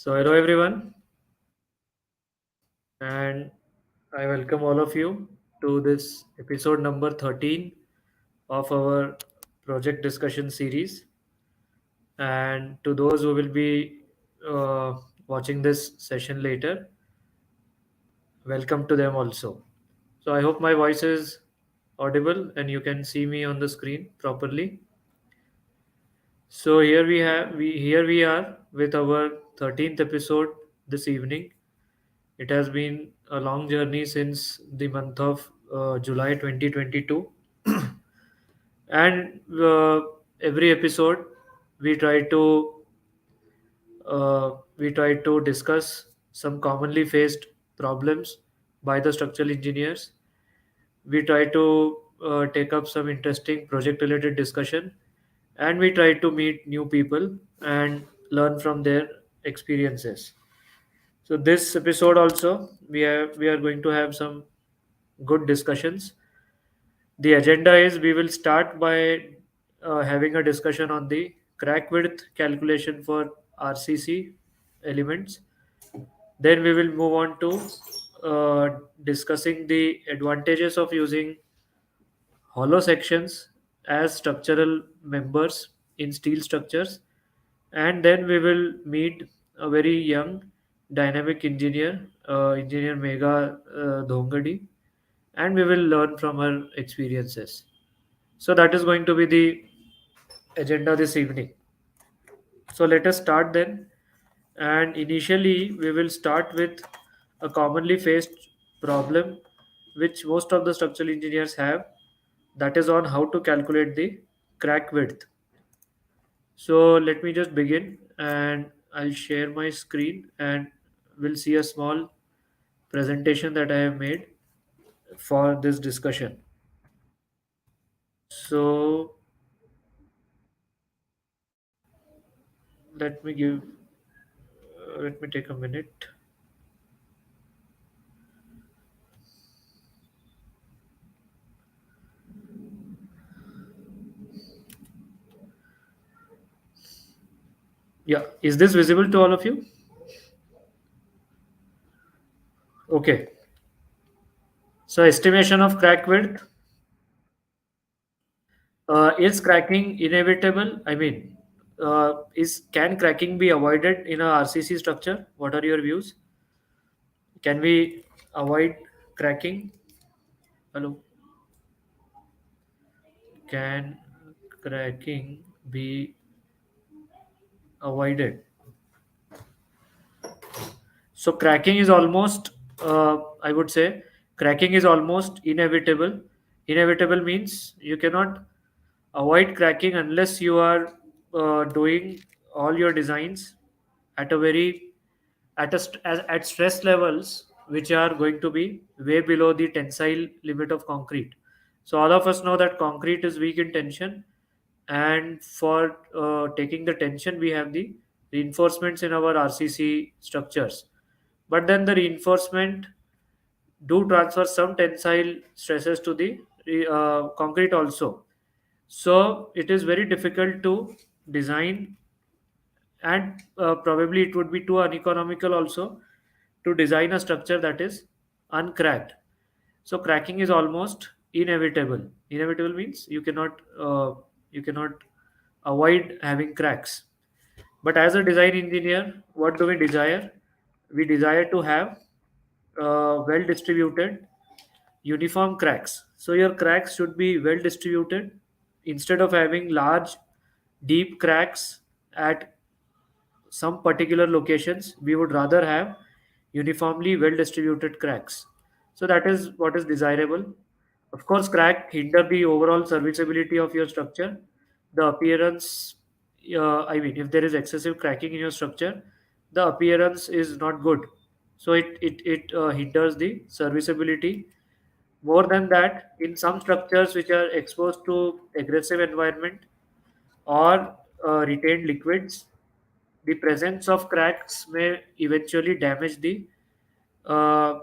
Hello everyone, and I welcome all of you to this episode number 13 of our project discussion series. And to those who will be uh, watching this session later, welcome to them also. So, I hope my voice is audible and you can see me on the screen properly. So, here we are with our 13th episode this evening. It has been a long journey since the month of July 2022. And every episode, we try to discuss some commonly faced problems by the structural engineers. We try to take up some interesting project related discussion, and we try to meet new people and learn from their experiences. So this episode also, we are going to have some good discussions. The agenda is we will start by having a discussion on the crack width calculation for RCC elements. Then we will move on to discussing the advantages of using hollow sections as structural members in steel structures. And then we will meet a very young dynamic engineer, engineer Megha Dhongadi, and we will learn from her experiences. So that is going to be the agenda this evening. So let us start then. And initially, we will start with a commonly faced problem which most of the structural engineers have, that is on how to calculate the crack width. So let me just begin and I'll share my screen and we'll see a small presentation that I have made for this discussion. So let me give, let me take a minute. Yeah, is this visible to all of you? Okay. So estimation of crack width. Is cracking inevitable? I mean, is can cracking be avoided in a RCC structure? What are your views? Can we avoid cracking? Hello. Can cracking be avoided? So cracking is almost, I would say, cracking is almost inevitable. Inevitable means you cannot avoid cracking unless you are doing all your designs at a very at stress levels which are going to be way below the tensile limit of concrete. So all of us know that concrete is weak in tension, and for taking the tension we have the reinforcements in our RCC structures. But then the reinforcement do transfer some tensile stresses to the concrete also. So it is very difficult to design, and probably it would be too uneconomical also to design a structure that is uncracked. So cracking is almost inevitable. Inevitable means you cannot avoid having cracks. But as a design engineer, what do we desire? We desire to have well distributed uniform cracks. So your cracks should be well distributed instead of having large deep cracks at some particular locations. We would rather have uniformly well distributed cracks. So that is what is desirable. Of course, crack hinder the overall serviceability of your structure. The appearance, I mean, if there is excessive cracking in your structure, the appearance is not good. So it hinders the serviceability. More than that, in some structures which are exposed to aggressive environment or retained liquids, the presence of cracks may eventually damage the. Uh,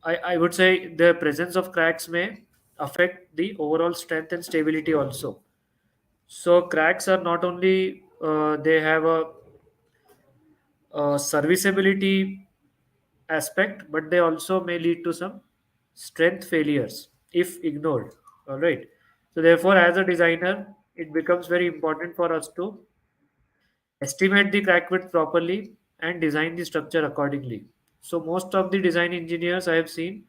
I would say the presence of cracks may affect the overall strength and stability also. So cracks are not only they have serviceability aspect, but they also may lead to some strength failures if ignored. All right. So therefore, as a designer, it becomes very important for us to estimate the crack width properly and design the structure accordingly. So most of the design engineers I have seen,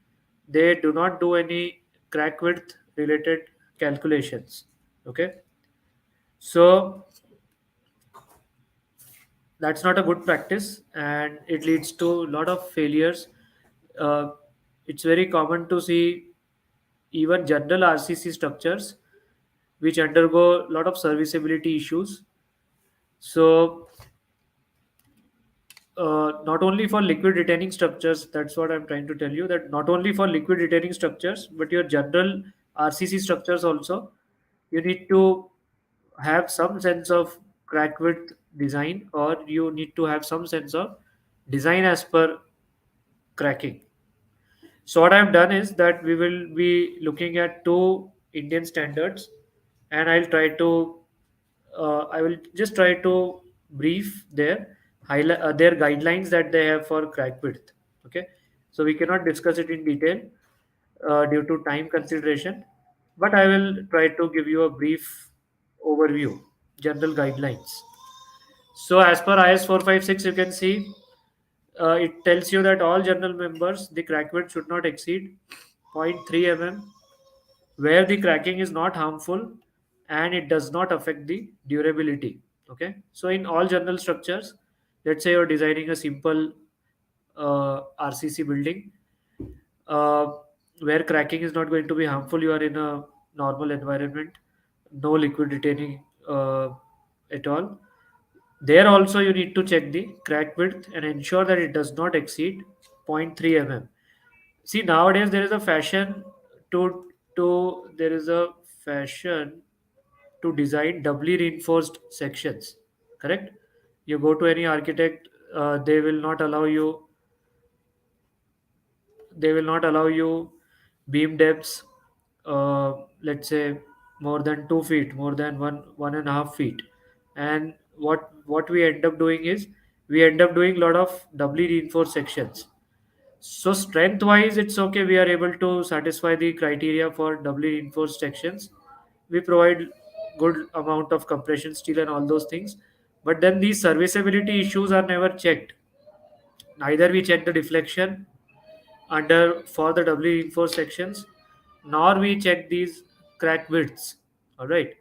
they do not do any crack width related calculations. Okay. So that's not a good practice and it leads to a lot of failures. uh, it's very common to see even general RCC structures which undergo a lot of serviceability issues. So not only for liquid retaining structures, that's what I'm trying to tell you, that not only for liquid retaining structures but your general RCC structures also, you need to have some sense of crack width design, or you need to have some sense of design as per cracking. So what I've done is that we will be looking at two Indian standards, and I will just try to brief their highlight their guidelines that they have for crack width. Okay, so we cannot discuss it in detail due to time consideration, but I will try to give you a brief overview, general guidelines. So as per IS 456, you can see it tells you that all journal members, the crack width should not exceed zero point 0.3 mm, where the cracking is not harmful and it does not affect the durability. Okay, so in all journal structures, let's say you're designing a simple RCC building, uh, where cracking is not going to be harmful, you are in a normal environment, no liquid retaining at all. There also you need to check the crack width and ensure that it does not exceed zero point 0.3 mm. See, nowadays there is a fashion to there is a fashion to design doubly reinforced sections. Correct? You go to any architect, they will not allow you. They will not allow you beam depths. Let's say more than 2 feet, more than 1.5 feet, and what we end up doing is we end up doing a lot of doubly reinforced sections. So strength wise, it's okay. We are able to satisfy the criteria for doubly reinforced sections. We provide good amount of compression steel and all those things. But then these serviceability issues are never checked. Neither we check the deflection under for the doubly reinforced sections, nor we check these crack widths. All right.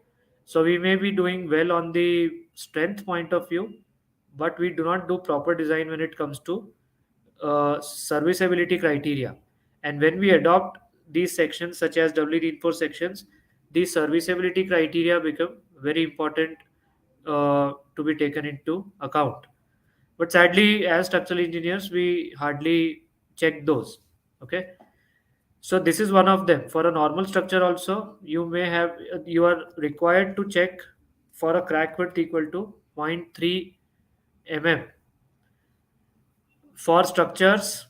So we may be doing well on the strength point of view, but we do not do proper design when it comes to serviceability criteria. And when we adopt these sections, such as doubly reinforced sections, these serviceability criteria become very important to be taken into account. But sadly, as structural engineers, we hardly check those. Okay, so this is one of them. For a normal structure, also you are required to check for a crack width equal to zero point 0.3 mm for structures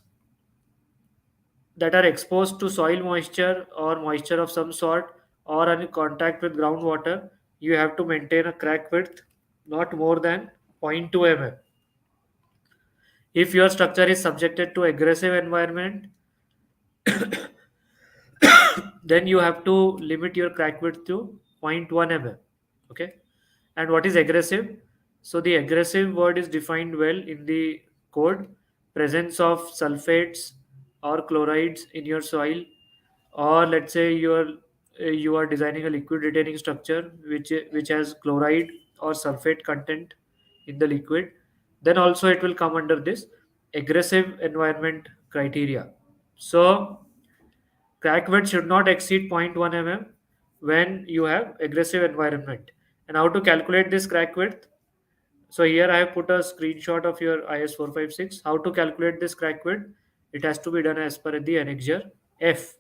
that are exposed to soil moisture or moisture of some sort or in contact with groundwater. You have to maintain a crack width not more than zero point 0.2 mm. If your structure is subjected to aggressive environment, then you have to limit your crack width to zero point 0.1 mm. Okay, and what is aggressive? So the aggressive word is defined well in the code: presence of sulfates or chlorides in your soil, or let's say you are designing a liquid retaining structure which has chloride or sulfate content in the liquid, then also it will come under this aggressive environment criteria. So crack width should not exceed zero point 0.1 mm when you have aggressive environment. And how to calculate this crack width? So here I have put a screenshot of your IS 456. How to calculate this crack width? It has to be done as per the annexure F.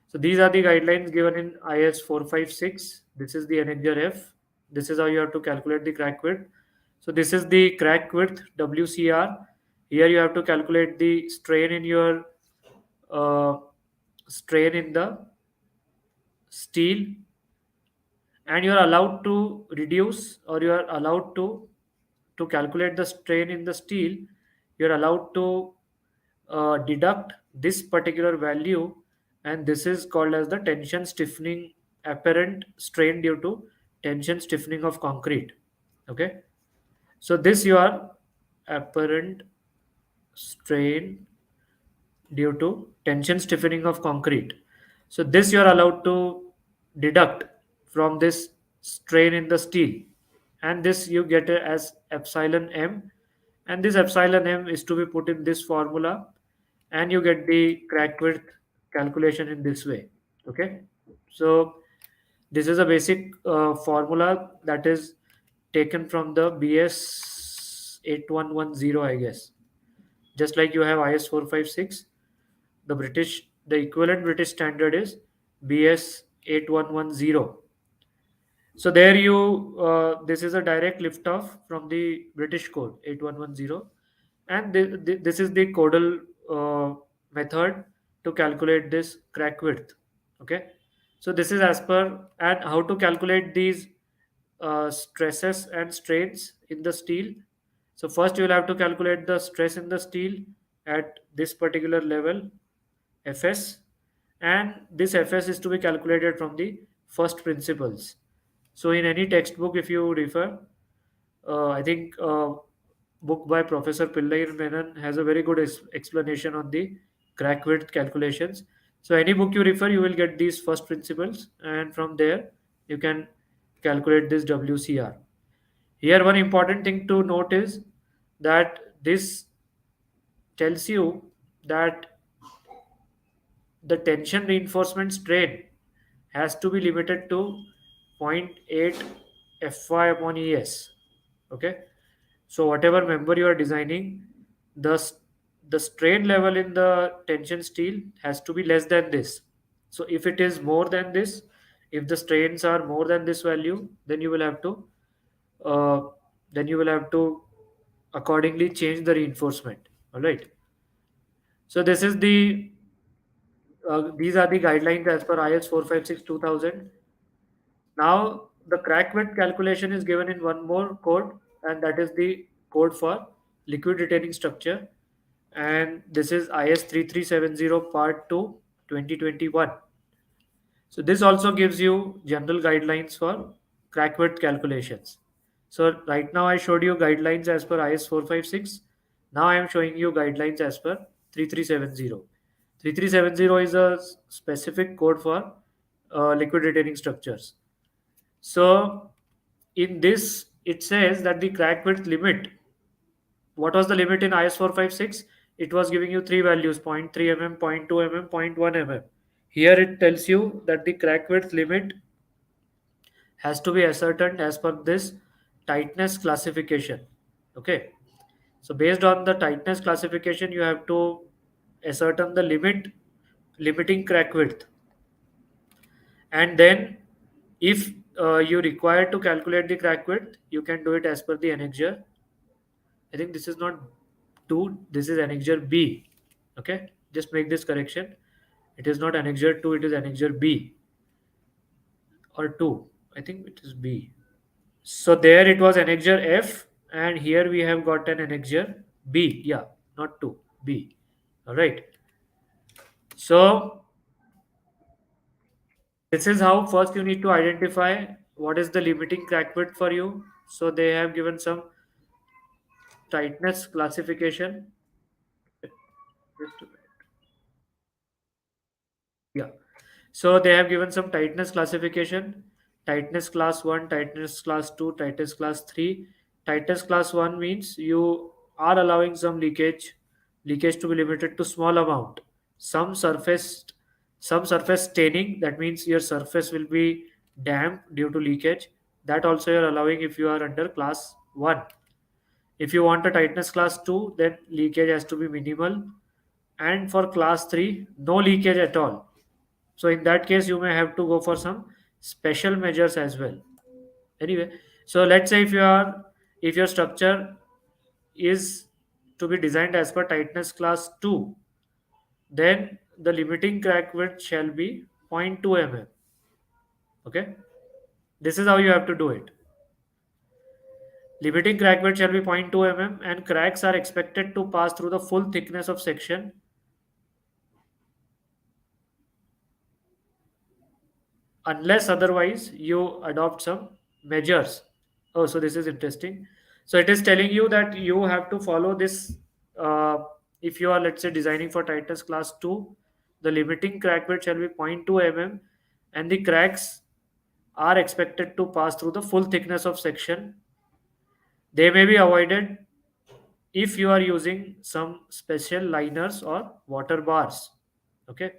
So these are the guidelines given in IS 456. This is the annexure F. This is how you have to calculate the crack width. So this is the crack width WCR. Here you have to calculate the strain in your uh, strain in the steel, and you are allowed to reduce or you are allowed to to calculate the strain in the steel, you're allowed to deduct this particular value, and this is called as the tension stiffening, apparent strain due to tension stiffening of concrete. Okay, so this your apparent strain due to tension stiffening of concrete. So this you are allowed to deduct from this strain in the steel, and this you get as epsilon m, and this epsilon m is to be put in this formula, and you get the crack width calculation in this way. Okay, so this is a basic formula that is taken from the BS 8110, I guess. Just like you have IS 456, the equivalent British standard is BS 8110. So there you this is a direct lift off from the British code 8110, and this is the codal method to calculate this crack width. Okay, so this is as per, and how to calculate these stresses and strains in the steel. So first you will have to calculate the stress in the steel at this particular level, Fs, and this Fs is to be calculated from the first principles. So in any textbook, if you refer, I think book by Professor Pillai Menon has a very good explanation on the crack width calculations. So any book you refer, you will get these first principles, and from there you can calculate this WCR. Here, one important thing to note is that this tells you that the tension reinforcement strain has to be limited to zero point 0.8 Fy upon Es. Okay, so whatever member you are designing, the the strain level in the tension steel has to be less than this. So if it is more than this, if the strains are more than this value, then you will have to uh, accordingly change the reinforcement. All right. So this is the these are the guidelines as per IS 456 2000. Now the crack width calculation is given in one more code, and that is the code for liquid retaining structure, and this is IS 3370 Part 2 2021. So this also gives you general guidelines for crack width calculations. So right now I showed you guidelines as per IS 456. Now I am showing you guidelines as per 3370. 3370 is a specific code for liquid retaining structures. So in this, it says that the crack width limit. What was the limit in IS 456? It was giving you three values: zero point 0.3 mm, zero point 0.2 mm, zero point 0.1 mm. Here it tells you that the crack width limit has to be ascertained as per this tightness classification. Okay. So based on the tightness classification, you have to ascertain the limiting crack width, and then if you require to calculate the crack width, you can do it as per the annexure. I think this is not 2, this is annexure B. Okay, just make this correction. It is not annexure 2, it is annexure B or 2. I think it is B. So there it was annexure F, and here we have got an annexure B. Yeah, not 2, B. All right. So this is how first you need to identify what is the limiting crack width for you. So they have given some tightness classification. Just a minute. Yeah. So they have given some tightness classification: tightness class 1, tightness class 2, tightness class 3. Tightness class 1 means you are allowing some leakage to be limited to small amount. Some surface some surface staining, that means your surface will be damp due to leakage. That also you're allowing if you are under class 1. If you want a tightness class 2, then leakage has to be minimal, and for class 3, no leakage at all. So in that case, you may have to go for some special measures as well. Anyway, so let's say if your structure is to be designed as per tightness class 2, then the limiting crack width shall be zero point 0.2 mm. Okay, this is how you have to do it. Limiting crack width shall be 0.2 mm and cracks are expected to pass through the full thickness of section unless otherwise you adopt some measures. Oh, so this is interesting. So it is telling you that you have to follow this. Uh, if you are, let's say, designing for tightness class 2, the limiting crack width shall be 0.2 mm and the cracks are expected to pass through the full thickness of section. They may be avoided if you are using some special liners or water bars. Okay.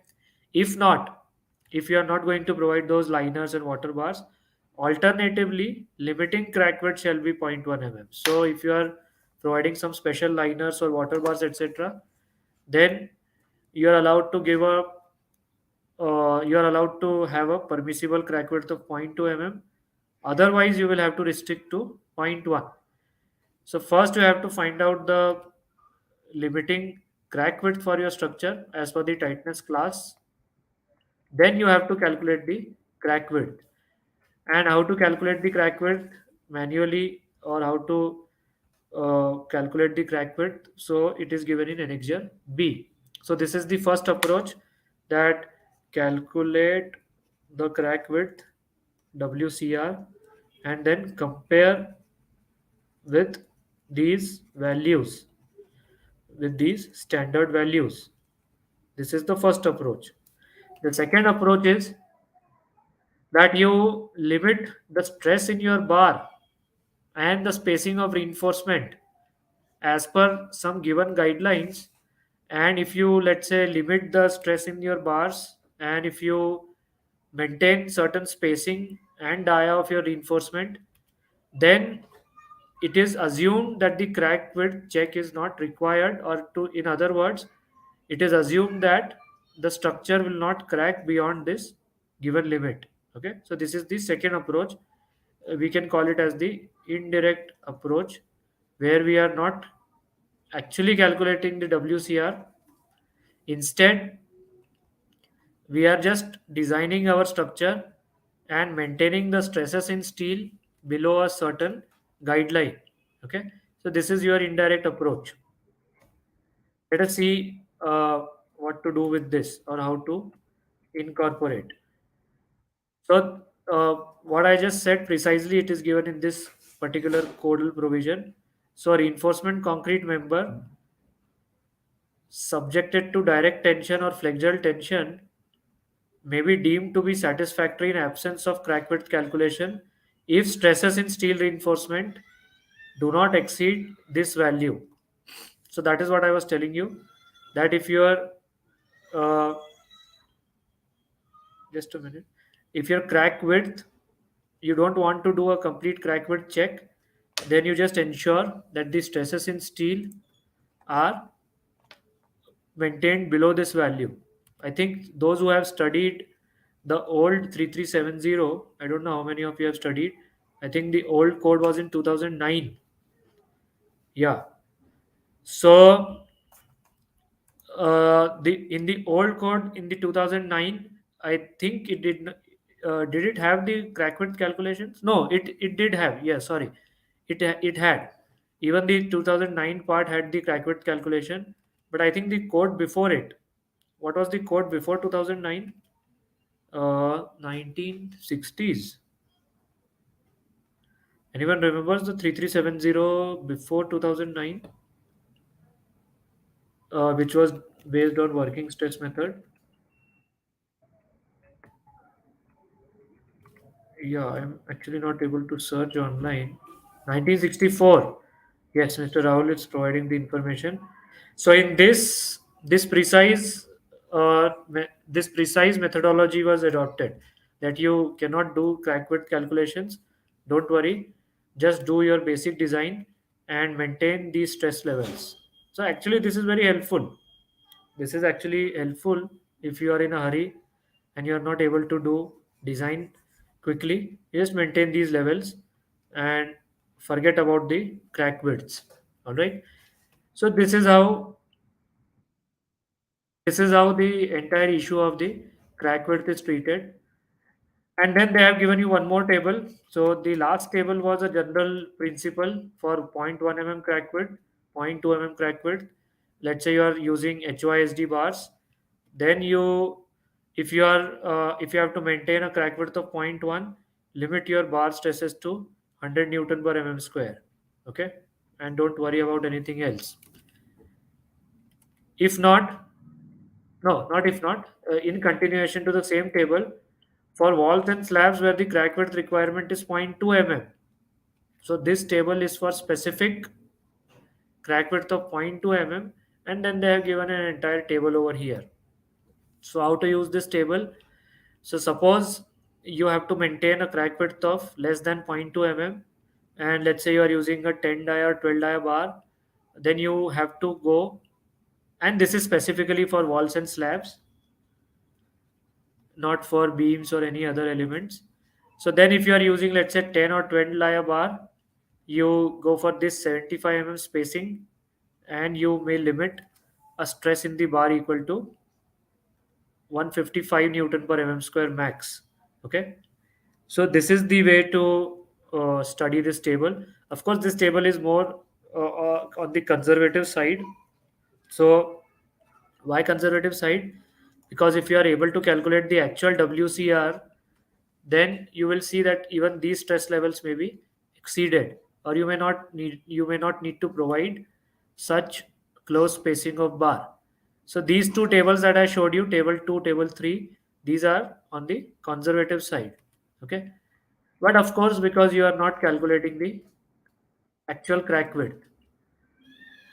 If not, if you are not going to provide those liners and water bars, alternatively limiting crack width shall be 0.1 mm. So if you are providing some special liners or water bars, etc., then you are allowed to give a you are allowed to have a permissible crack width of 0.2 mm. Otherwise you will have to restrict to zero point 0.1. So first you have to find out the limiting crack width for your structure as per the tightness class. Then you have to calculate the crack width. And how to calculate the crack width manually, or how to calculate the crack width? So it is given in annexure B. So this is the first approach, that calculate the crack width WCR and then compare with these values, with these standard values. This is the first approach. The second approach is that you limit the stress in your bar and the spacing of reinforcement as per some given guidelines. And if you, let's say, limit the stress in your bars, and if you maintain certain spacing and dia of your reinforcement, then it is assumed that the crack width check is not required, or to, in other words, it is assumed that the structure will not crack beyond this given limit. Okay, so this is the second approach. We can call it as the indirect approach, where we are not actually calculating the WCR. Instead, we are just designing our structure and maintaining the stresses in steel below a certain guideline. Okay, so this is your indirect approach. Let us see what to do with this, or how to incorporate. So what I just said precisely, it is given in this particular codal provision. So reinforcement concrete member subjected to direct tension or flexural tension may be deemed to be satisfactory in absence of crack width calculation if stresses in steel reinforcement do not exceed this value. So that is what I was telling you, that if you are uh, just a minute, if your crack width, you don't want to do a complete crack width check, then you just ensure that the stresses in steel are maintained below this value. I think those who have studied the old 3370, I don't know how many of you have studied. I think the old code was in 2009. Yeah. So the in the old code in the 2009, I think it did it have the crack width calculations? No, it did have. Yeah, sorry. It had. Even the 2009 part had the crack width calculation, but I think the code before it, what was the code before 2009? 1960s. Anyone remembers the 3370 before 2009, which was based on working stress method? Yeah, I'm actually not able to search online. 1964. Yes, Mr. Rahul is providing the information. So in this precise this precise methodology was adopted, that you cannot do crack width calculations. Don't worry, just do your basic design and maintain these stress levels. So actually, this is very helpful. This is actually helpful if you are in a hurry and you are not able to do design quickly. Just maintain these levels and forget about the crack widths. All right. So this is how the entire issue of the crack width is treated. And then they have given you one more table. So the last table was a general principle for zero point 0.1 mm crack width, zero point 0.2 mm crack width. Let's say you are using HYSD bars. Then if you have to maintain a crack width of zero point 0.1, limit your bar stresses to 100 Newton per mm square. Okay, and don't worry about anything else. If not, no, not if not. In continuation to the same table, for walls and slabs where the crack width requirement is zero point 0.2 mm. So this table is for specific crack width of zero point 0.2 mm, and then they have given an entire table over here. So how to use this table? So suppose you have to maintain a crack width of less than zero point 0.2 mm, and let's say you are using a 10 die or 12 die bar, then you have to go, and this is specifically for walls and slabs, not for beams or any other elements. So then if you are using, let's say, 10 or 20 layer bar, you go for this 75 mm spacing, and you may limit a stress in the bar equal to 155 Newton per mm square max. Okay. So this is the way to study this table. Of course, this table is more on the conservative side. So why conservative side? Because if you are able to calculate the actual WCR, then you will see that even these stress levels may be exceeded, or you may not need to provide such close spacing of bar. So these two tables that I showed you, table 2, table 3, these are on the conservative side. Okay, but of course, because you are not calculating the actual crack width,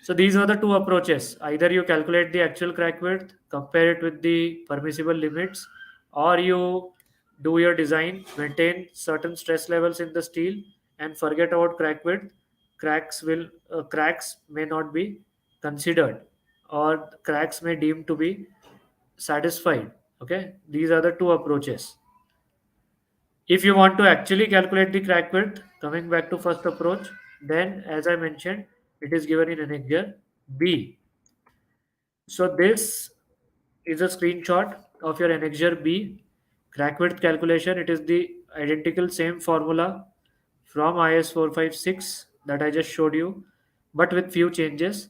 so these are the two approaches. Either you calculate the actual crack width, compare it with the permissible limits, or you do your design, maintain certain stress levels in the steel, and forget about crack width. Cracks may not be considered, or cracks may deem to be satisfied. Okay, these are the two approaches. If you want to actually calculate the crack width, coming back to first approach, then as I mentioned, it is given in annexure B. So this is a screenshot of your annexure B crack width calculation. It is the identical same formula from IS 456 that I just showed you, but with few changes.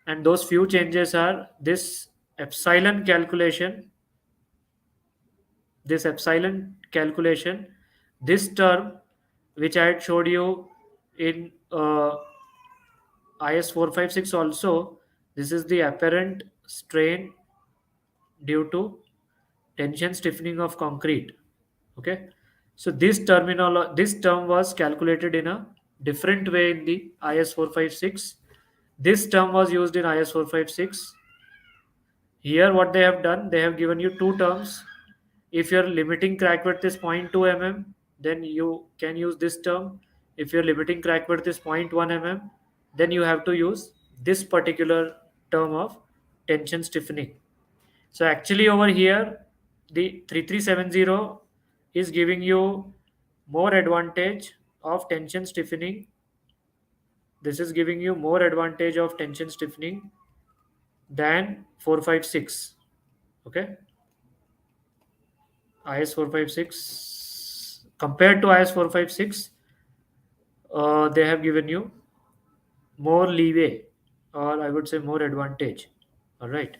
And those few changes are this epsilon calculation, this epsilon calculation, this term which I had showed you in IS 456 also. This is the apparent strain due to tension stiffening of concrete. Okay, so this term was calculated in a different way in the IS 456. This term was used in IS 456. Here what they have done, they have given you two terms. If your limiting crack width is zero point 0.2 mm, then you can use this term. If your limiting crack width is zero point 0.1 mm, then you have to use this particular term of tension stiffening. So actually over here, the 3370 is giving you more advantage of tension stiffening. This is giving you more advantage of tension stiffening than 456. Okay, IS 456, compared to IS 456, they have given you more leeway, or I would say more advantage. All right.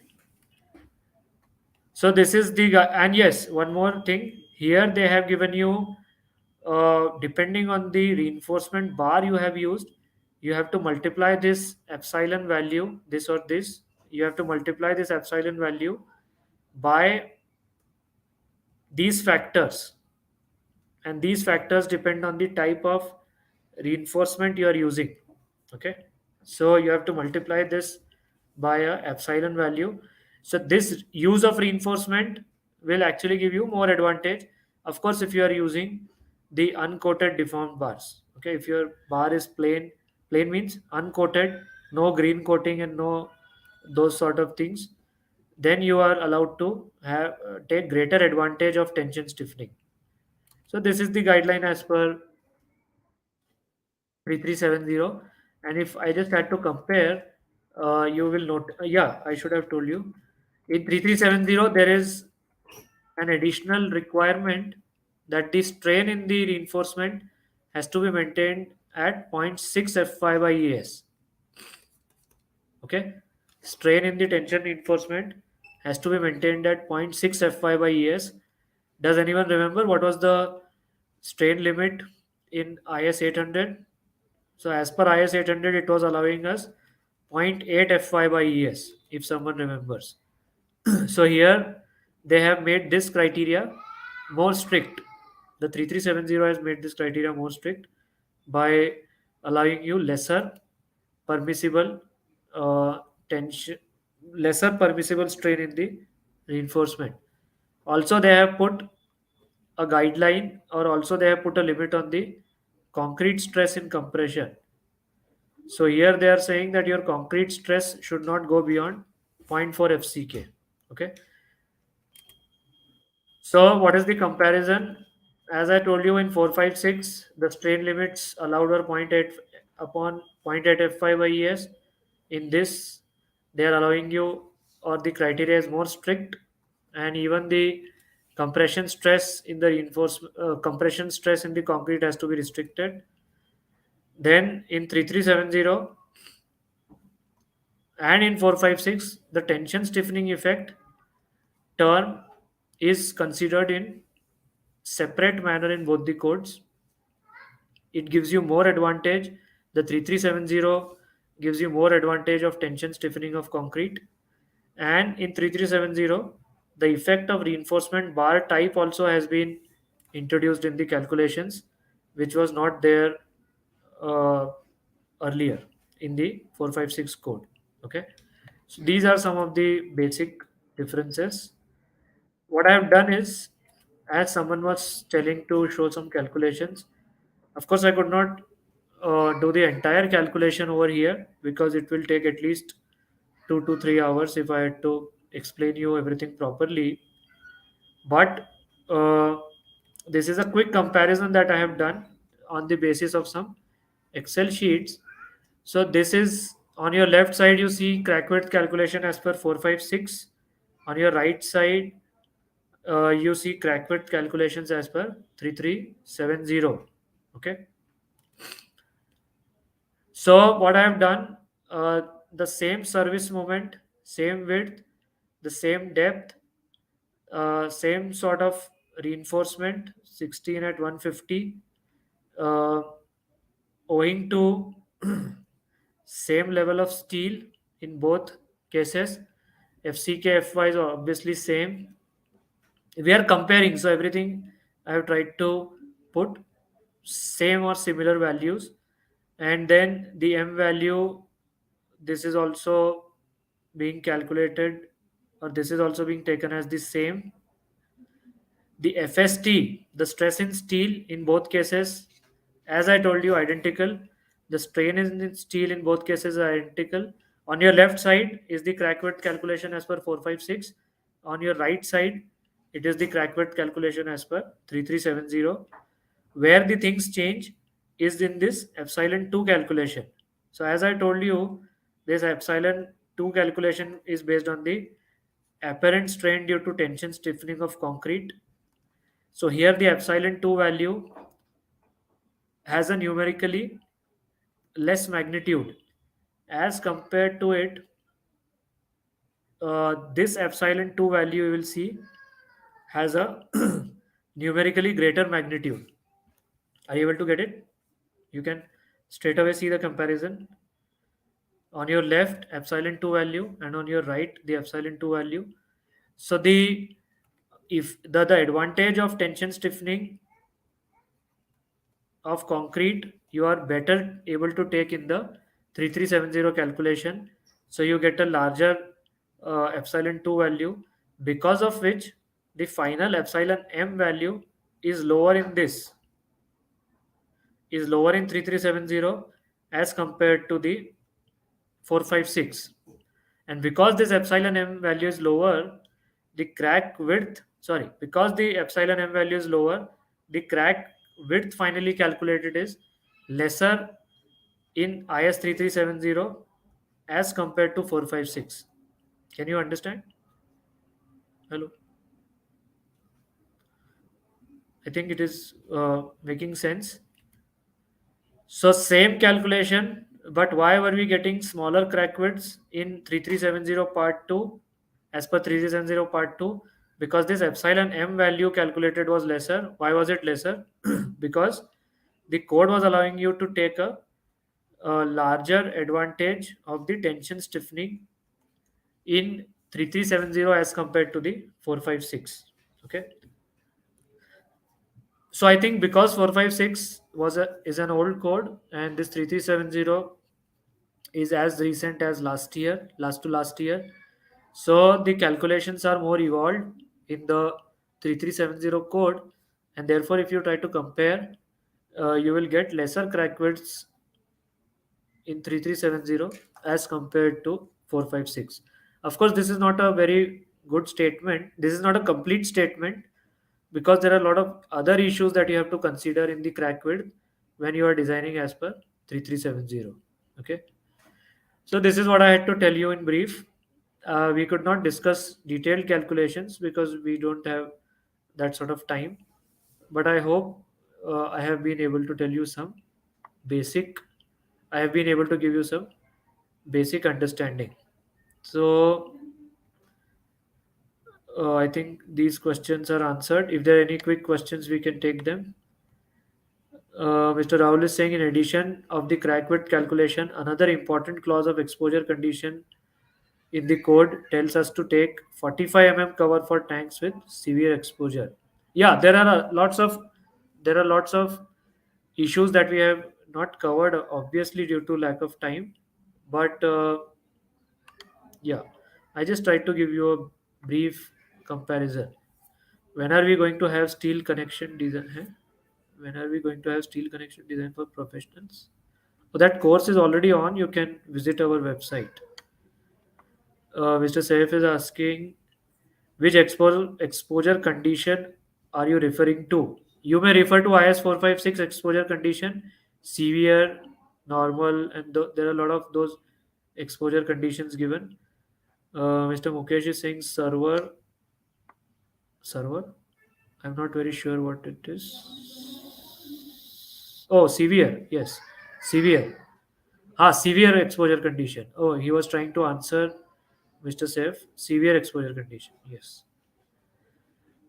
So this is and yes, one more thing. Here they have given you, depending on the reinforcement bar you have used, you have to multiply this epsilon value, this or this. You have to multiply this epsilon value by these factors, and these factors depend on the type of reinforcement you are using. Okay, so you have to multiply this by a epsilon value. So this use of reinforcement will actually give you more advantage, of course, if you are using the uncoated deformed bars. Okay, if your bar is plain means uncoated, no green coating and no those sort of things, then you are allowed to have take greater advantage of tension stiffening. So this is the guideline as per 3370. And if I just had to compare, you will note, yeah, I should have told you. In 3370, there is an additional requirement that the strain in the reinforcement has to be maintained at zero point 0.6 F5 by ES. Okay, strain in the tension reinforcement has to be maintained at zero point 0.6 F5 by ES. Does anyone remember what was the strain limit in IS 800? So as per IS 800, it was allowing us zero point 0.8 F5 by ES, if someone remembers. So here they have made this criteria more strict. The 3370 has made this criteria more strict by allowing you permissible uh, tension, lesser permissible strain in the reinforcement. Also, they have put a guideline, or also they have put a limit on the concrete stress in compression. So here they are saying that your concrete stress should not go beyond zero point 0.4 FCK. Okay. So what is the comparison? As I told you in 456, the strain limits allowed were zero point 0.8 upon zero point 0.8 F5 by ES. In this, they are allowing you, or the criteria is more strict, and even the compression stress in the concrete has to be restricted. Then in 3370 and in 456, the tension stiffening effect term is considered in separate manner in both the codes. It gives you more advantage. The 3370 gives you more advantage of tension stiffening of concrete, and in 3370 the effect of reinforcement bar type also has been introduced in the calculations, which was not there uh, earlier in the 456 code. Okay, so these are some of the basic differences. What I have done is, as someone was telling to show some calculations, of course I could not do the entire calculation over here because it will take at least 2 to 3 hours if I had to explain you everything properly. But this is a quick comparison that I have done on the basis of some Excel sheets. So this is, on your left side you see crack width calculation as per 456. On your right side you see crack width calculations as per 3370. Okay. So what I have done, the same service moment, same width, the same depth, same sort of reinforcement, 16 at 150, uh, owing to same level of steel in both cases. FCK, FY is obviously same. We are comparing, so everything I have tried to put same or similar values, and then the M value, this is also being calculated, or this is also being taken as the same. The FST, the stress in steel in both cases, as I told you, identical. The strain in steel in both cases are identical. On your left side is the crack width calculation as per 456. On your right side, it is the crack width calculation as per 3370. Where the things change is in this epsilon 2 calculation. So, as I told you, this epsilon 2 calculation is based on the apparent strain due to tension stiffening of concrete. So here the epsilon 2 value has a numerically less magnitude. As compared to it, this epsilon 2 value you will see has a numerically greater magnitude. Are you able to get it? You can straight away see the comparison. On your left, epsilon 2 value, and on your right, the epsilon 2 value. So the advantage of tension stiffening of concrete you are better able to take in the 3370 calculation, so you get a larger epsilon 2 value, because of which the final epsilon m value is lower in this is lower in 3370 as compared to the 456. And because this epsilon m value is lower, the crack width, sorry, because the epsilon m value is lower, the crack width finally calculated is lesser in IS 3370 as compared to 456. Can you understand? Hello. I think it is making sense. So same calculation, but why were we getting smaller crack widths in 3370 part 2 as per 3370 part 2? Because this epsilon m value calculated was lesser. Why was it lesser? Because the code was allowing you to take a larger advantage of the tension stiffening in 3370 as compared to the 456. Okay. So I think because 456 is an old code and this 3370 is as recent as last year. So the calculations are more evolved in the 3370 code, and therefore, if you try to compare, you will get lesser crack widths in 3370 as compared to 456. Of course, this is not a very good statement. This is not a complete statement because there are a lot of other issues that you have to consider in the crack width when you are designing as per 3370. Okay. So this is what I had to tell you in brief. We could not discuss detailed calculations because we don't have that sort of time. But I hope I have been able to tell you some basic. I have been able to give you some basic understanding. So I think these questions are answered. If there are any quick questions, we can take them. Mr. Rahul is saying, in addition of the crack width calculation, another important clause of exposure condition in the code tells us to take 45 cover for tanks with severe exposure. Yeah, there are lots of issues that we have not covered, obviously due to lack of time. But yeah, I just tried to give you a brief comparison. When are we going to have steel connection design? When are we going to have steel connection design for professionals? So that course is already on. You can visit our website. Mr. Saif is asking, which exposure condition are you referring to? You may refer to IS 456 exposure condition, severe, normal, and there are a lot of those exposure conditions given. Mr. Mukesh is saying server. I'm not very sure what it is. Oh, severe. Yes, severe. Severe exposure condition. Oh, he was trying to answer Mr. Saif. Severe exposure condition. Yes.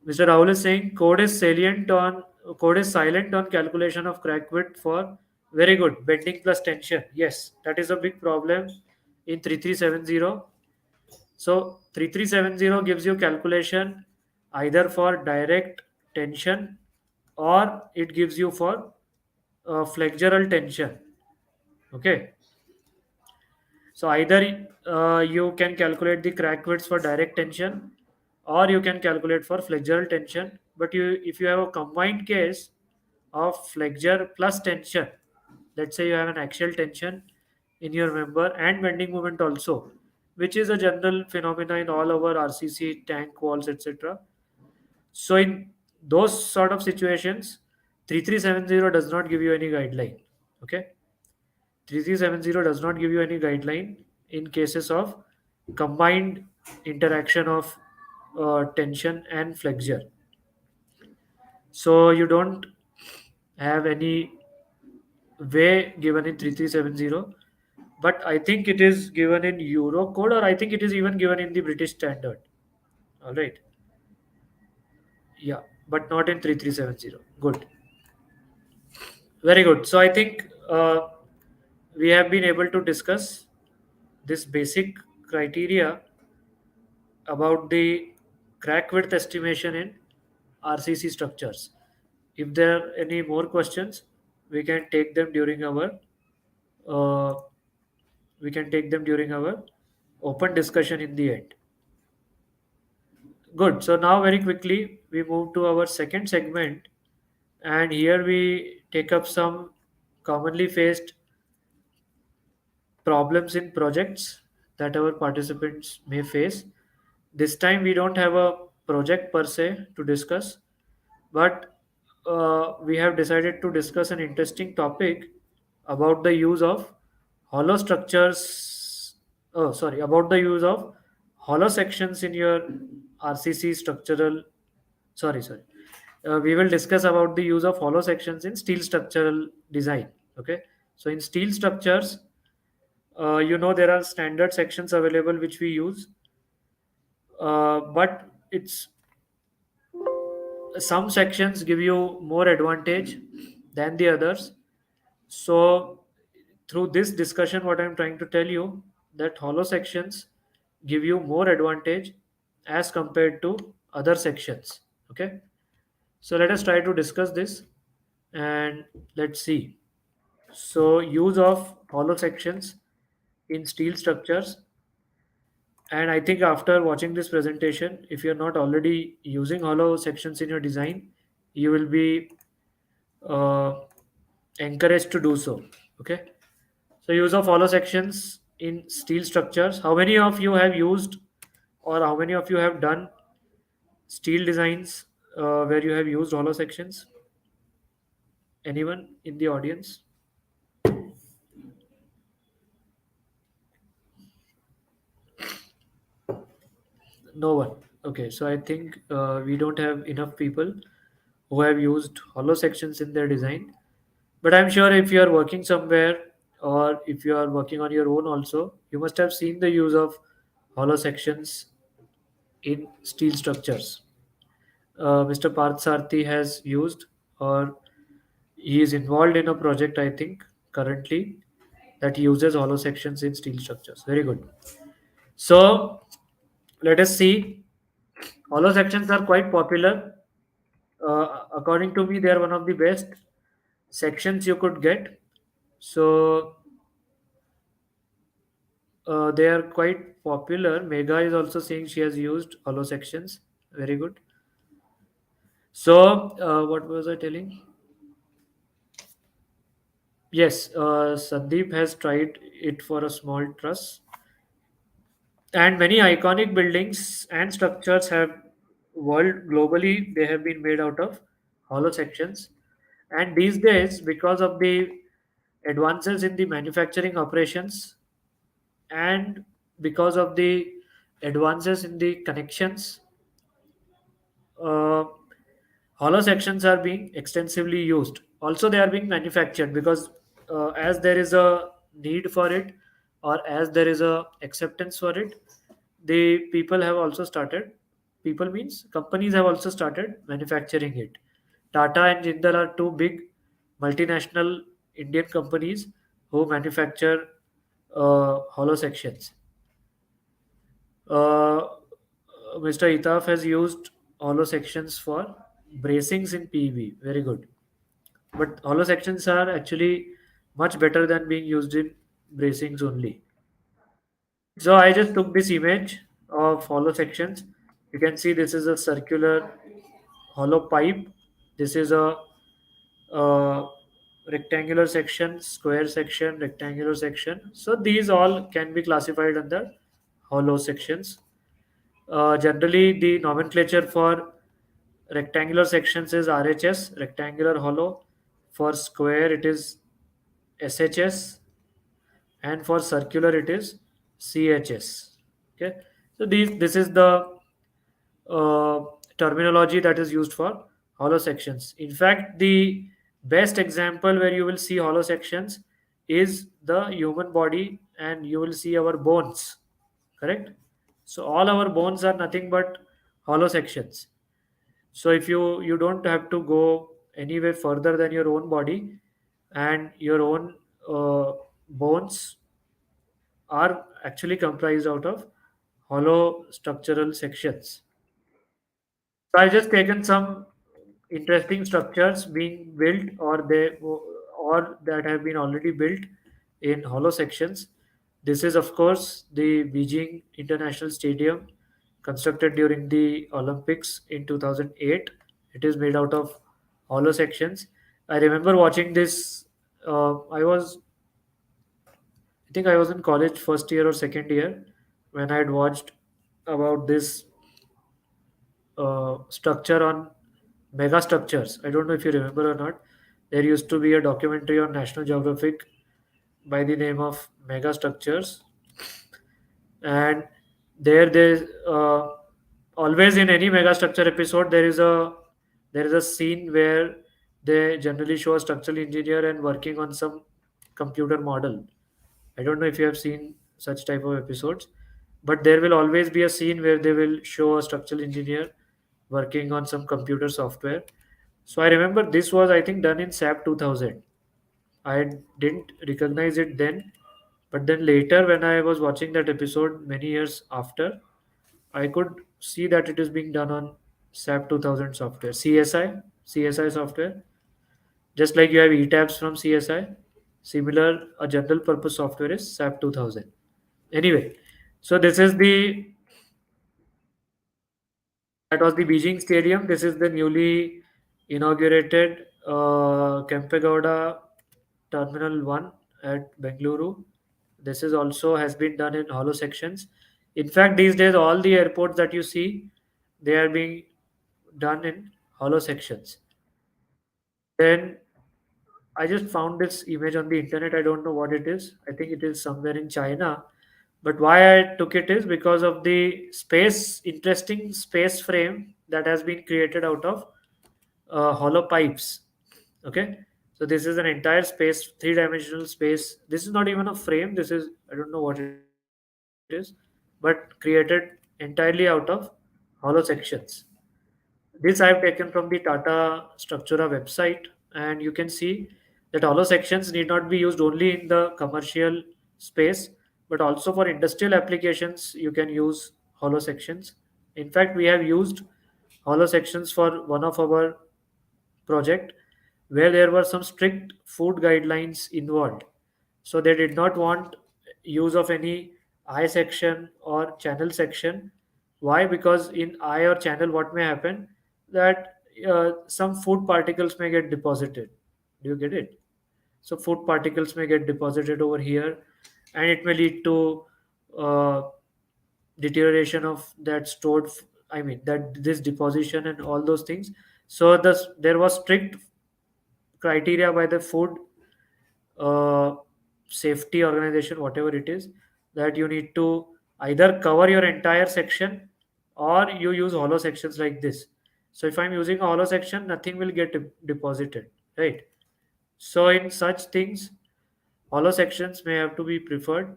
Mr. Rahul is saying code is silent on calculation of crack width for very good bending plus tension. Yes, that is a big problem in 3370. So 3370 gives you calculation either for direct tension or it gives you for flexural tension. Okay. So either you can calculate the crack widths for direct tension or you can calculate for flexural tension. But if you have a combined case of flexure plus tension, let's say you have an axial tension in your member and bending moment also, which is a general phenomena in all our RCC tank walls, etc. So in those sort of situations, 3370 does not give you any guideline. Okay. 3370 does not give you any guideline in cases of combined interaction of tension and flexure. So you don't have any way given in 3370, but I think it is given in Euro code, or I think it is even given in the British standard. All right. Yeah, but not in 3370. Good. Very good. So I think we have been able to discuss this basic criteria about the crack width estimation in RCC structures. If there are any more questions, we can take them during our uh, open discussion in the end. Good. So now very quickly we move to our second segment, and here we take up some commonly faced problems in projects that our participants may face. This time we don't have a project per se to discuss, but we have decided to discuss an interesting topic about the use of hollow structures. Oh, sorry, about the use of hollow sections in your RCC structural. Sorry. we will discuss about the use of hollow sections in steel structural design. Okay, so in steel structures, there are standard sections available which we use, but it's some sections give you more advantage than the others. So through this discussion, what I'm trying to tell you, that hollow sections give you more advantage as compared to other sections. Okay, so let us try to discuss this, and let's see. So use of hollow sections in steel structures. And I think after watching this presentation, if you're not already using hollow sections in your design, you will be uh, encouraged to do so. Okay. So use of hollow sections in steel structures. How many of you have used, or how many of you have done steel designs where you have used hollow sections? Anyone in the audience? No one. Okay, so I think we don't have enough people who have used hollow sections in their design. But I'm sure if you are working somewhere, or if you are working on your own also, you must have seen the use of hollow sections in steel structures. Mr. Parth Sarthi has used, or he is involved in a project, I think, currently, that uses hollow sections in steel structures. Very good. So let us see. Hollow sections are quite popular. According to me, they are one of the best sections you could get. So they are quite popular. Mega is also saying she has used hollow sections. Very good. So what was I telling? Yes, Sandeep has tried it for a small truss, and many iconic buildings and structures have world globally. They have been made out of hollow sections, and these days, because of the advances in the manufacturing operations, and because of the advances in the connections, uh, hollow sections are being extensively used. Also, they are being manufactured because as there is a need for it, or as there is a acceptance for it, the people have also started. People means companies have also started manufacturing it. Tata and Jindal are two big multinational Indian companies who manufacture hollow sections. Uh, Mr. Itaf has used hollow sections for bracings in PV. Very good. But hollow sections are actually much better than being used in bracings only. So I just took this image of hollow sections. You can see this is a circular hollow pipe. This is a uh, rectangular section, square section, rectangular section. So these all can be classified under hollow sections. Generally, the nomenclature for rectangular sections is RHS, rectangular hollow. For square, it is SHS, and for circular, it is CHS. Okay, so this is the uh, terminology that is used for hollow sections. In fact, the best example where you will see hollow sections is the human body, and you will see our bones. Correct. So all our bones are nothing but hollow sections. So if you don't have to go anywhere further than your own body, and your own bones are actually comprised out of hollow structural sections. So I've just taken some interesting structures being built, or that have been already built in hollow sections. This is of course the Beijing International Stadium, constructed during the Olympics in 2008. It is made out of hollow sections. I remember watching this. I think I was in college first year or second year when I had watched about this structure on mega structures. I don't know if you remember or not. There used to be a documentary on National Geographic by the name of Mega Structures, and there's always in any mega structure episode there is a there is a scene where they generally show a structural engineer and working on some computer model. I don't know if you have seen such type of episodes, but there will always be a scene where they will show a structural engineer working on some computer software. So I remember this was, I think, done in SAP 2000. I didn't recognize it then, but then later when I was watching that episode many years after, I could see that it is being done on SAP 2000 software, CSI software. Just like you have ETABS from CSI, similar a general purpose software is SAP 2000. Anyway, so this is the that was the Beijing Stadium. This is the newly inaugurated Kempegowda Terminal 1 at Bengaluru. This is also has been done in hollow sections. In fact, these days all the airports that you see, they are being done in hollow sections. Then I just found this image on the internet. I don't know what it is. I think it is somewhere in China. But why I took it is because of the interesting space frame that has been created out of hollow pipes. Okay. So this is an entire space, three-dimensional space. This is not even a frame. This is, I don't know what it is, but created entirely out of hollow sections. This I have taken from the Tata Structura website, and you can see that hollow sections need not be used only in the commercial space, but also for industrial applications. You can use hollow sections. In fact, we have used hollow sections for one of our project where there were some strict food guidelines involved. So they did not want use of any eye section or channel section. Why? Because in eye or channel, what may happen that some food particles may get deposited. Do you get it? So food particles may get deposited over here, and it may lead to uh, deterioration of that I mean that this deposition and all those things. So there was strict criteria by the food uh, safety organization, whatever it is, that you need to either cover your entire section or you use hollow sections like this. So if I'm using a hollow section, nothing will get deposited, right? So in such things, hollow sections may have to be preferred.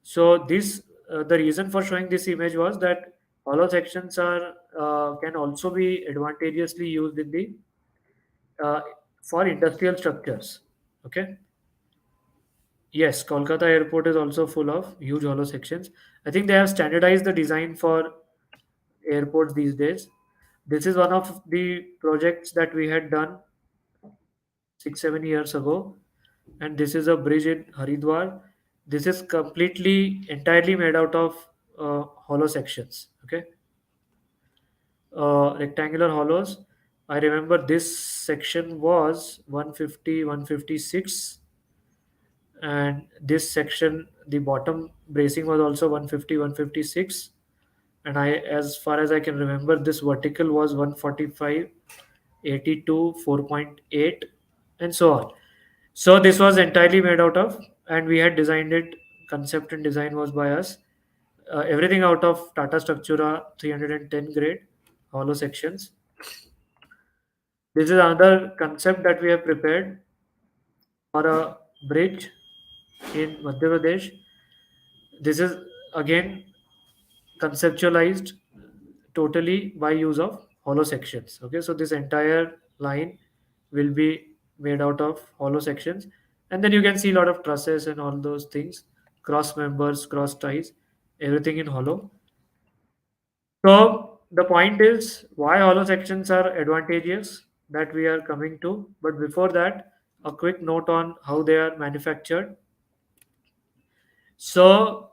So this the reason for showing this image was that hollow sections are can also be advantageously used in the uh, for industrial structures. Okay. Yes, Kolkata airport is also full of huge hollow sections. I think they have standardized the design for airports these days. This is one of the projects that we had done 6 7 years ago, and this is a bridge in Haridwar. This is completely entirely made out of hollow sections. Okay, rectangular hollows. I remember this section was 150, 156, and this section, the bottom bracing was also 150, 156, and I, as far as I can remember, this vertical was 145, 82, 4.8, and so on. So this was entirely made out of, and we had designed it. Concept and design was by us. Everything out of Tata Structura 310 grade hollow sections. This is another concept that we have prepared for a bridge in Madhya Pradesh. This is again conceptualized totally by use of hollow sections. Okay, so this entire line will be made out of hollow sections, and then you can see a lot of trusses and all those things, cross members, cross ties, everything in hollow. So the point is why hollow sections are advantageous, that we are coming to. But before that, a quick note on how they are manufactured. So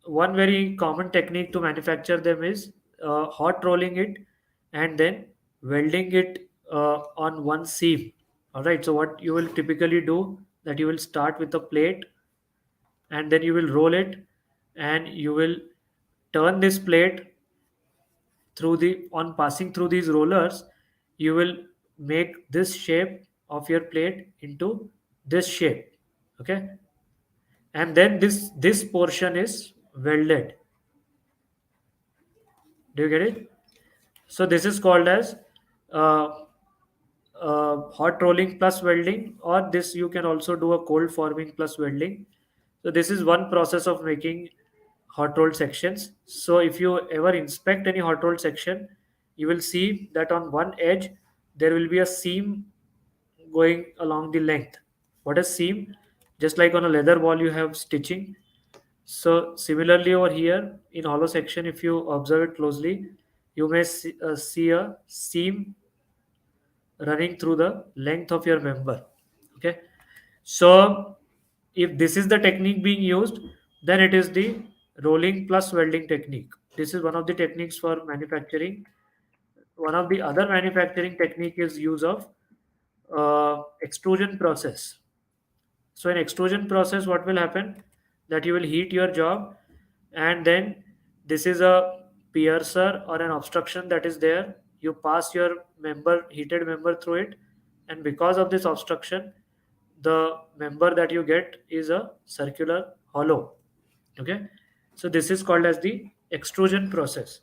one very common technique to manufacture them is hot rolling it and then welding it on one seam. All right, so what you will typically do, that you will start with a plate and then you will roll it, and you will turn this plate through the on passing through these rollers, you will make this shape of your plate into this shape. Okay, and then this portion is welded. Do you get it? So this is called as uh, hot rolling plus welding, or this you can also do a cold forming plus welding. So this is one process of making hot rolled sections. So if you ever inspect any hot rolled section, you will see that on one edge there will be a seam going along the length. What is seam? Just like on a leather wall you have stitching. So similarly over here in hollow section, if you observe it closely, you may see a seam running through the length of your member. Okay. So if this is the technique being used, then it is the rolling plus welding technique. This is one of the techniques for manufacturing. One of the other manufacturing technique is use of extrusion process. So in extrusion process, what will happen? That you will heat your job, and then this is a piercer or an obstruction that is there. You pass your member, heated member through it, and because of this obstruction, the member that you get is a circular hollow. Okay, so this is called as the extrusion process.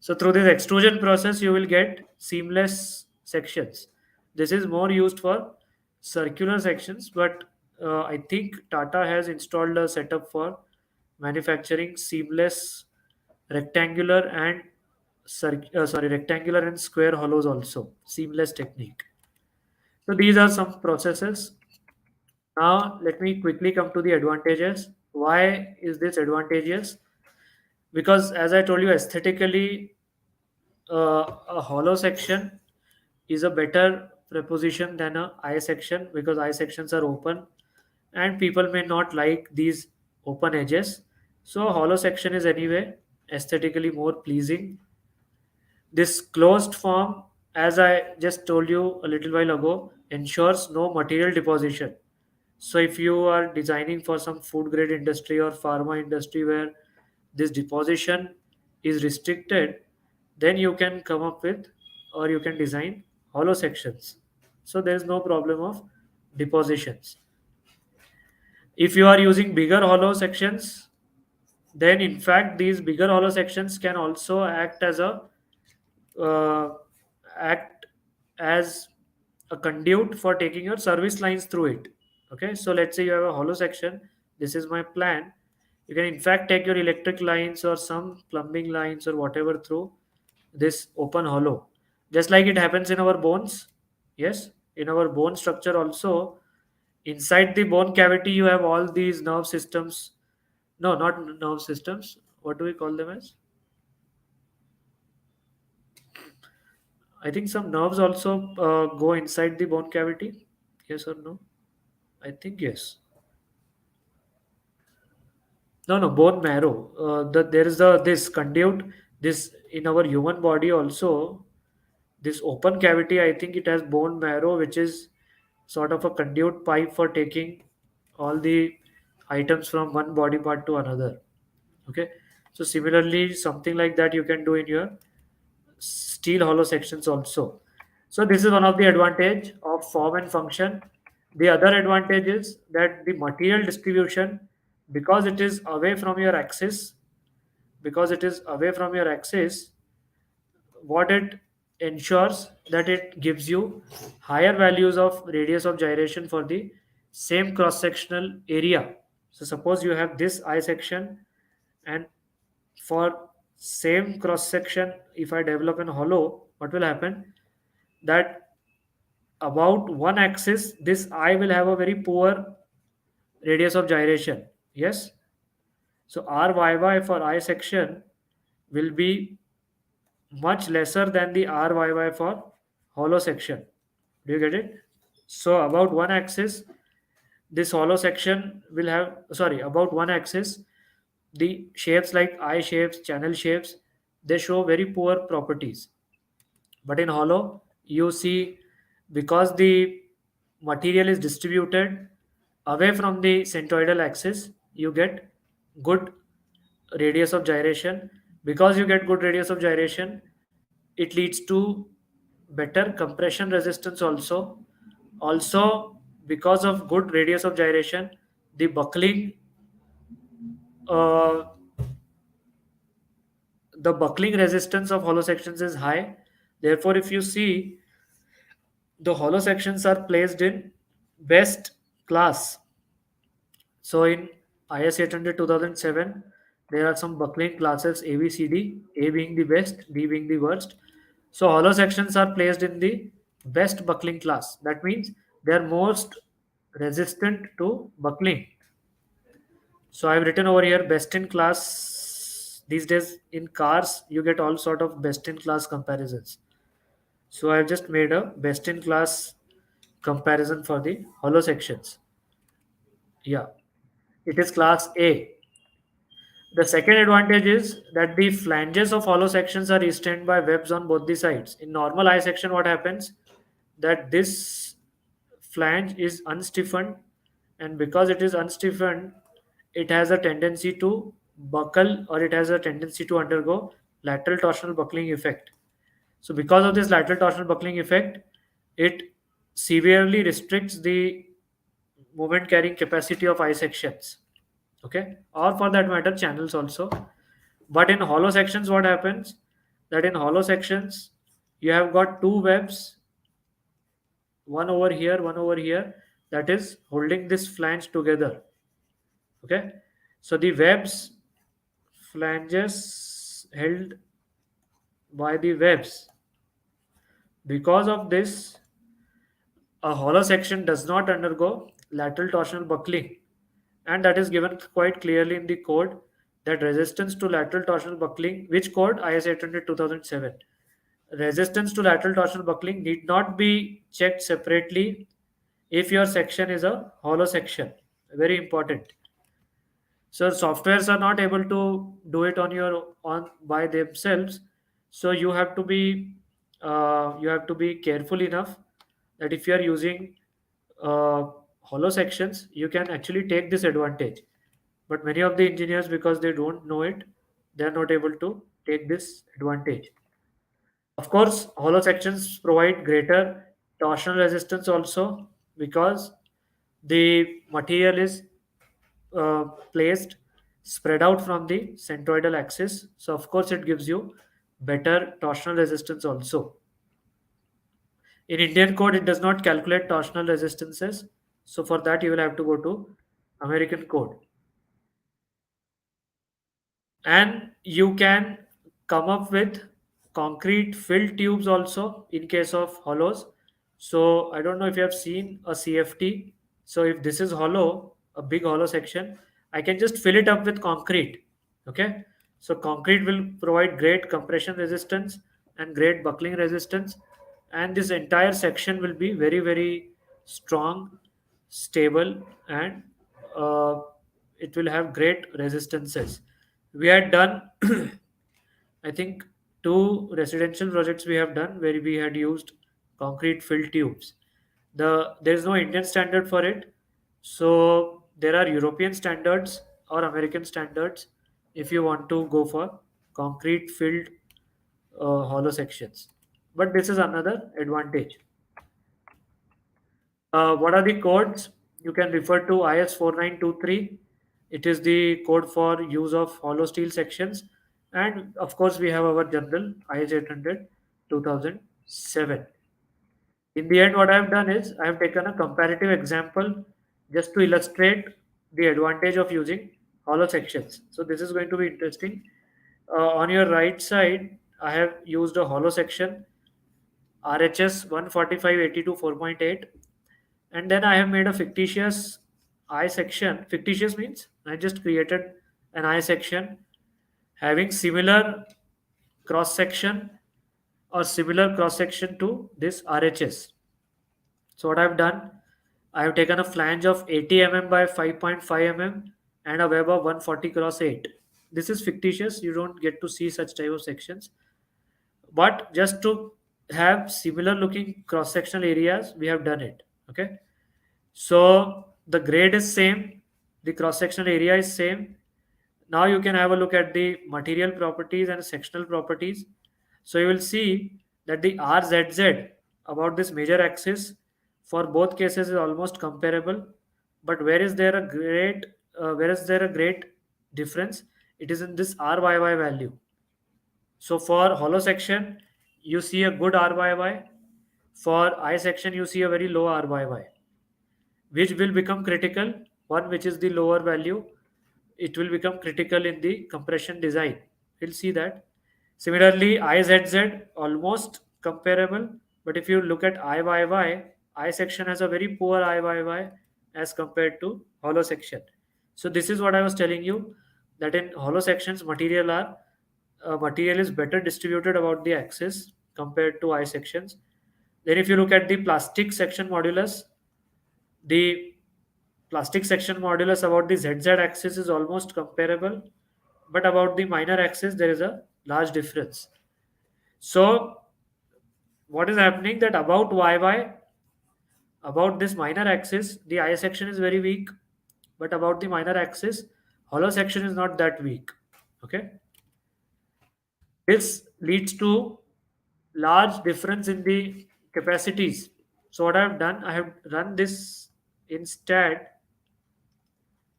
So through this extrusion process, you will get seamless sections. This is more used for circular sections, but I think Tata has installed a setup for manufacturing seamless rectangular and rectangular and square hollows also. Seamless technique. So these are some processes. Now let me quickly come to the advantages. Why is this advantageous? Because as I told you, aesthetically, a hollow section is a better preposition than a I section, because I sections are open and people may not like these open edges. So a hollow section is anyway aesthetically more pleasing. This closed form, as I just told you a little while ago, ensures no material deposition. So if you are designing for some food grade industry or pharma industry where this deposition is restricted, then you can come up with, or you can design hollow sections. So there is no problem of depositions. If you are using bigger hollow sections, then in fact these bigger hollow sections can also uh, act as a conduit for taking your service lines through it. Okay, so let's say you have a hollow section. This is my plan. You can in fact take your electric lines or some plumbing lines or whatever through this open hollow, just like it happens in our bones. Yes, in our bone structure also, inside the bone cavity you have all these nerve systems. No, not nerve systems. What do we call them as? I think some nerves also go inside the bone cavity. Yes or no? I think yes. No, no, bone marrow. There is a this conduit. This in our human body also. This open cavity, I think it has bone marrow, which is sort of a conduit pipe for taking all the items from one body part to another. Okay, so similarly, something like that you can do in your steel hollow sections also. So this is one of the advantage of form and function. The other advantage is that the material distribution, because it is away from your axis, because it is away from your axis, what it ensures that it gives you higher values of radius of gyration for the same cross sectional area. So suppose you have this I section, and for same cross section, if I develop an hollow, what will happen? That about one axis, this I will have a very poor radius of gyration. Yes. So RYY for I section will be much lesser than the RYY for hollow section. Do you get it? So about one axis, this hollow section will have, sorry, about one axis, the shapes like I shapes, channel shapes, they show very poor properties. But in hollow, you see, because the material is distributed away from the centroidal axis, you get good radius of gyration. Because you get good radius of gyration, it leads to better compression resistance also. Also, because of good radius of gyration, the uh, the buckling resistance of hollow sections is high. Therefore, if you see, the hollow sections are placed in best class. So in IS 800 2007, there are some buckling classes A, B, C, D, A being the best, D being the worst. So hollow sections are placed in the best buckling class. That means they are most resistant to buckling. So I've written over here best in class. These days in cars, you get all sort of best in class comparisons. So I've just made a best in class comparison for the hollow sections. Yeah, it is class A. The second advantage is that the flanges of hollow sections are restrained by webs on both the sides. In normal eye section, what happens? That this flange is unstiffened, and because it is unstiffened, it has a tendency to buckle, or it has a tendency to undergo lateral torsional buckling effect. So because of this lateral torsional buckling effect, it severely restricts the movement carrying capacity of eye sections. Okay, or for that matter, channels also. But in hollow sections, what happens? That in hollow sections, you have got two webs, one over here, one over here, that is holding this flange together. Okay, so the webs, flanges held by the webs. Because of this, a hollow section does not undergo lateral torsional buckling, and that is given quite clearly in the code, that resistance to lateral torsional buckling, which code? IS 800 2007. Resistance to lateral torsional buckling need not be checked separately if your section is a hollow section. Very important. So softwares are not able to do it on by themselves. So you have to be careful enough that if you are using hollow sections, you can actually take this advantage. But many of the engineers, because they don't know it, they are not able to take this advantage. Of course, hollow sections provide greater torsional resistance also, because the material is placed spread out from the centroidal axis. So, of course, it gives you better torsional resistance also. In Indian code, it does not calculate torsional resistances. So, for that, you will have to go to American code. And you can come up with concrete filled tubes also in case of hollows. So I don't know if you have seen a CFT. So if this is hollow, a big hollow section, I can just fill it up with concrete. Okay, so concrete will provide great compression resistance and great buckling resistance, and this entire section will be very, very strong, stable, and uh, it will have great resistances. We had done I think two residential projects we have done where we had used concrete filled tubes. There is no Indian standard for it, so there are European standards or American standards if you want to go for concrete filled hollow sections. But this is another advantage. What are the codes? You can refer to IS 4923. It is the code for use of hollow steel sections. And of course, we have our general IS 800 2007. In the end, what I have done is I have taken a comparative example just to illustrate the advantage of using hollow sections. So this is going to be interesting. On your right side, I have used a hollow section RHS 14582 4.8, and then I have made a fictitious I section. Fictitious means I just created an I section having similar cross section or similar cross section to this RHS. So what I've done, I have taken a flange of 80 mm by 5.5 mm and a web of 140 cross 8. This is fictitious. You don't get to see such type of sections. But just to have similar looking cross sectional areas, we have done it. Okay. So the grade is same, the cross sectional area is same. Now you can have a look at the material properties and sectional properties. So you will see that the RZZ about this major axis for both cases is almost comparable. But where is there a great difference? It is in this RYY value. So for hollow section, you see a good RYY. For I section you see a very low RYY, which will become critical. One which is the lower value, it will become critical in the compression design. We'll see that. Similarly, IZZ almost comparable, but if you look at IYY, I section has a very poor IYY as compared to hollow section. So this is what I was telling you, that in hollow sections material is better distributed about the axis compared to I sections. Then if you look at the plastic section modulus, the plastic section modulus about the ZZ axis is almost comparable, but about the minor axis there is a large difference. So what is happening, that about YY, about this minor axis, the I section is very weak, but about the minor axis, hollow section is not that weak. Okay, this leads to large difference in the capacities. So what I have done, I have run this instead.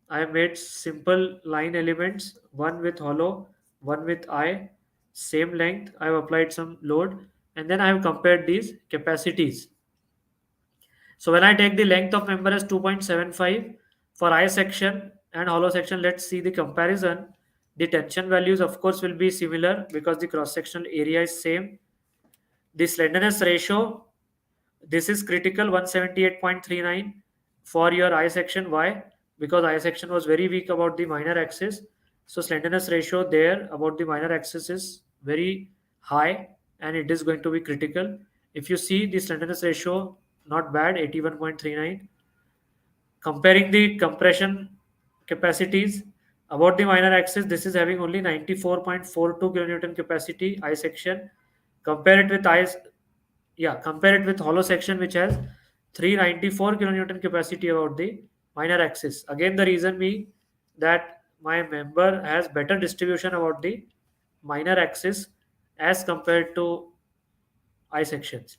I have made simple line elements, one with hollow, one with I, same length. I have applied some load, and then I have compared these capacities. So when I take the length of member as 2.75 for I section and hollow section, let's see the comparison. The tension values, of course, will be similar because the cross sectional area is same. The slenderness ratio, this is critical 178.39 for your I section. Why? Because I section was very weak about the minor axis. So slenderness ratio there about the minor axis is very high, and it is going to be critical. If you see the slenderness ratio, not bad, 81.39. Comparing the compression capacities about the minor axis, this is having only 94.42 kilonewton capacity I section. Compare it with compare it with hollow section, which has 394 kilonewton capacity about the minor axis. Again, the reason being that my member has better distribution about the minor axis as compared to I sections.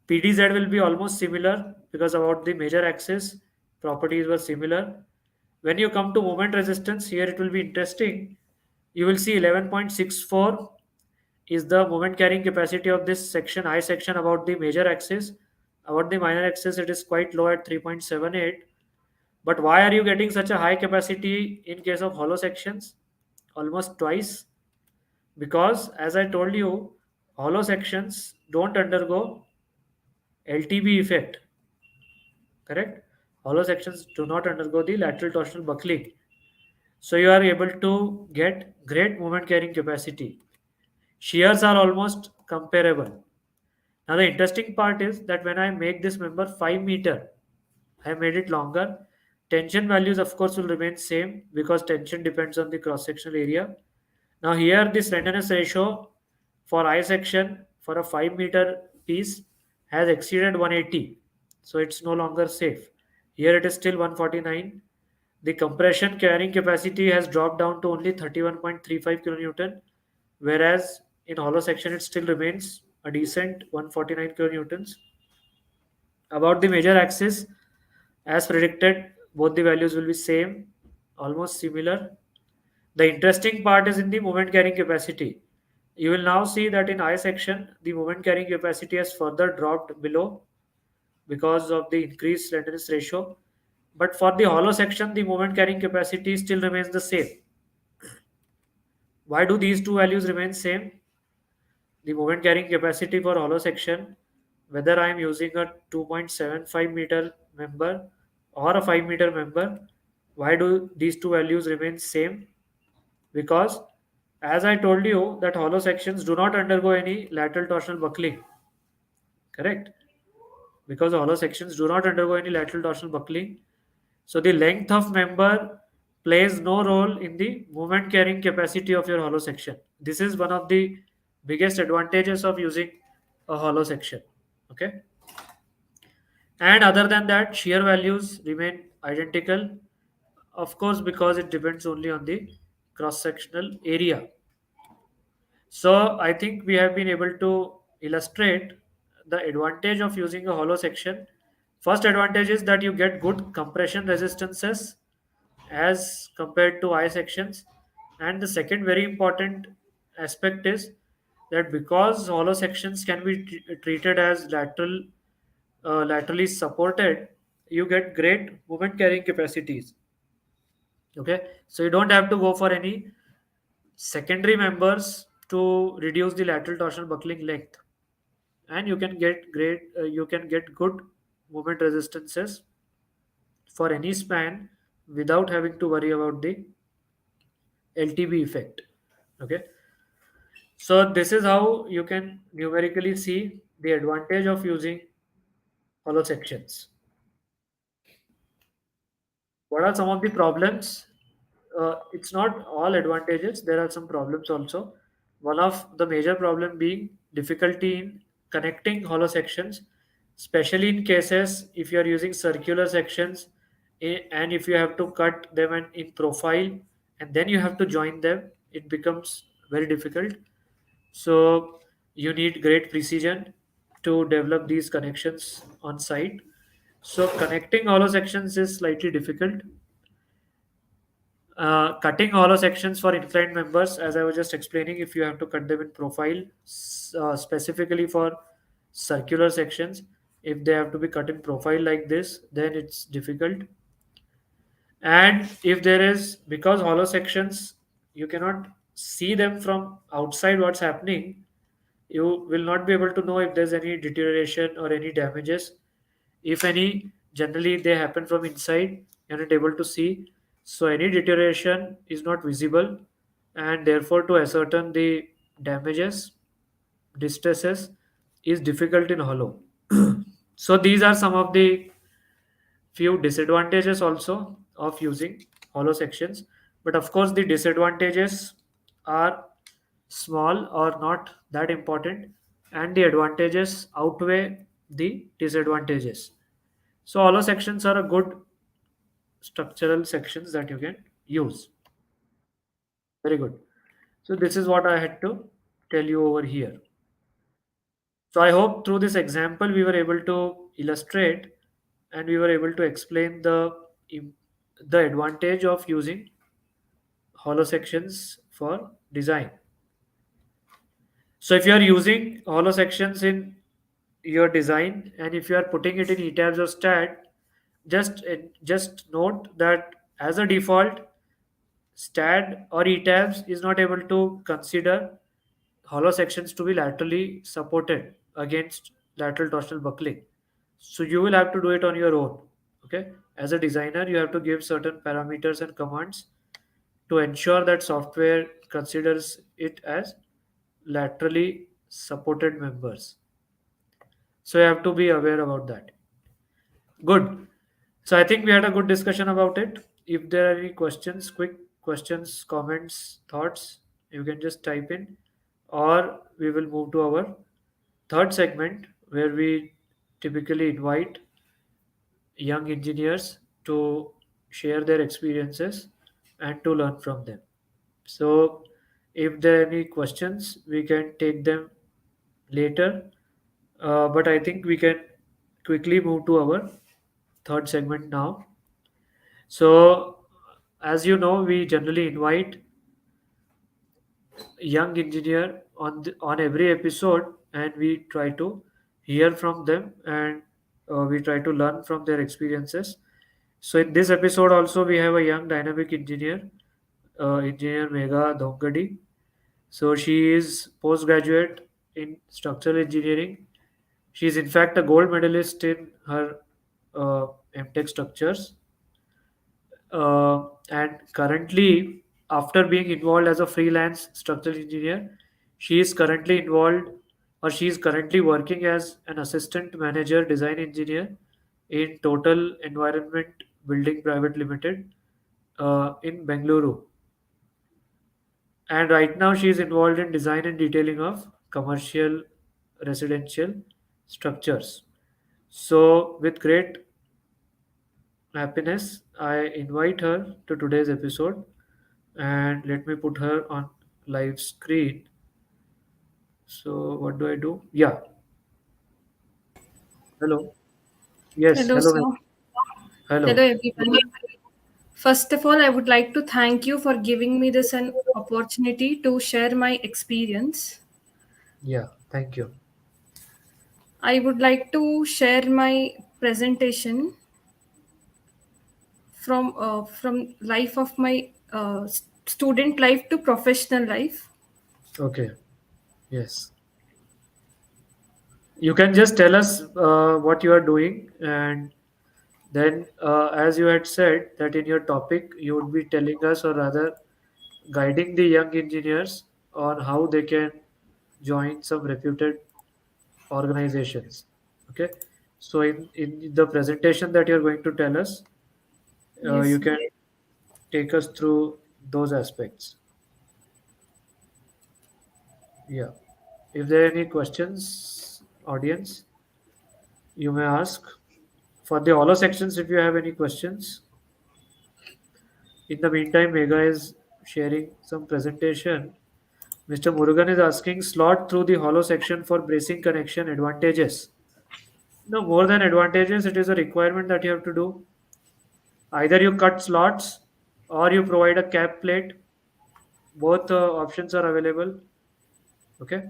PDZ will be almost similar because about the major axis properties were similar. When you come to moment resistance, here it will be interesting. You will see 11.64 is the moment carrying capacity of this section, I section, about the major axis. About the minor axis, it is quite low at 3.78. But why are you getting such a high capacity in case of hollow sections? Almost twice. Because as I told you, hollow sections don't undergo LTB effect. Correct? Hollow sections do not undergo the lateral torsional buckling. So you are able to get great moment carrying capacity. Shears are almost comparable. Now the interesting part is that when I make this member 5 meter, I made it longer. Tension values of course will remain same because tension depends on the cross sectional area. Now here the slenderness ratio for I section for a 5 meter piece has exceeded 180. So it's no longer safe. Here it is still 149. The compression carrying capacity has dropped down to only 31.35 kilonewton, whereas in hollow section it still remains a decent 149 kilonewtons. About the major axis, as predicted, both the values will be same, almost similar. The interesting part is in the moment carrying capacity. You will now see that in I section, the moment carrying capacity has further dropped below because of the increased slenderness ratio. But for the hollow section, the moment carrying capacity still remains the same. Why do these two values remain same? The moment carrying capacity for hollow section, whether I am using a 2.75 meter member or a 5 meter member, why do these two values remain same? Because as I told you that hollow sections do not undergo any lateral torsional buckling. Correct? Because hollow sections do not undergo any lateral torsional buckling. So the length of member plays no role in the moment carrying capacity of your hollow section. This is one of the biggest advantages of using a hollow section. Okay. And other than that, shear values remain identical. Of course, because it depends only on the cross sectional area. So I think we have been able to illustrate the advantage of using a hollow section. First advantage is that you get good compression resistances as compared to I sections. And the second very important aspect is that because hollow sections can be treated as laterally supported, you get great moment carrying capacities. Okay, so you don't have to go for any secondary members to reduce the lateral torsional buckling length, and you can get good moment resistances for any span without having to worry about the LTB effect. Okay, so this is how you can numerically see the advantage of using hollow sections. What are some of the problems? It's not all advantages. There are some problems also. One of the major problem being difficulty in connecting hollow sections, especially in cases if you are using circular sections, and if you have to cut them in profile and then you have to join them, it becomes very difficult. So you need great precision to develop these connections on site. So connecting hollow sections is slightly difficult. Cutting hollow sections for inclined members, as I was just explaining, if you have to cut them in profile, specifically for circular sections, if they have to be cut in profile like this, then it's difficult. And if there is, because hollow sections, you cannot see them from outside what's happening, you will not be able to know if there's any deterioration or any damages. If any, generally they happen from inside, you're not able to see. So any deterioration is not visible, and therefore to ascertain the damages, distresses is difficult in hollow. So these are some of the few disadvantages also of using hollow sections. But of course, the disadvantages are small or not that important, and the advantages outweigh the disadvantages. So hollow sections are a good structural sections that you can use. Very good. So this is what I had to tell you over here. So I hope through this example we were able to illustrate and we were able to explain the advantage of using hollow sections for design. So if you are using hollow sections in your design and if you are putting it in ETABS or STAT, just note that as a default, STAD or ETABS is not able to consider hollow sections to be laterally supported against lateral torsional buckling. So you will have to do it on your own. Okay. As a designer, you have to give certain parameters and commands to ensure that software considers it as laterally supported members. So you have to be aware about that. Good. So I think we had a good discussion about it. If there are any questions, quick questions, comments, thoughts, you can just type in, or we will move to our third segment where we typically invite young engineers to share their experiences and to learn from them. So, if there are any questions, we can take them later. But I think we can quickly move to our third segment now. So, as you know, we generally invite young engineer on every episode, and we try to hear from them, and we try to learn from their experiences. So, in this episode, also we have a young dynamic engineer, engineer Megha Dhongadi. So, she is postgraduate in structural engineering. She is in fact a gold medalist in her MTech structures, and currently, after being involved as a freelance structural engineer, she is currently involved, or she is currently working as an assistant manager design engineer in Total Environment Building Private Limited in Bengaluru. And right now she is involved in design and detailing of commercial residential structures. So with great happiness I invite her to today's episode, and let me put her on live screen. So what do I do? Yeah. Hello. Yes, Hello, hello sir. ma'am. Hello, Hello. everyone. First of all, I would like to thank you for giving me this an opportunity to share my experience. Yeah, thank you. I would like to share my presentation from life of my student life to professional life. Okay, yes. You can just tell us what you are doing, and then, as you had said, that in your topic, you would be telling us, or rather, guiding the young engineers on how they can join some reputed organizations. Okay, so in the presentation that you're going to tell us, Yes, you sir. can take us through those aspects. Yeah. If there are any questions, audience, you may ask. For the hollow sections, if you have any questions. In the meantime, Mega is sharing some presentation. Mr. Murugan is asking slot through the hollow section for bracing connection advantages. No, more than advantages, it is a requirement that you have to do. Either you cut slots or you provide a cap plate. Both options are available. Okay.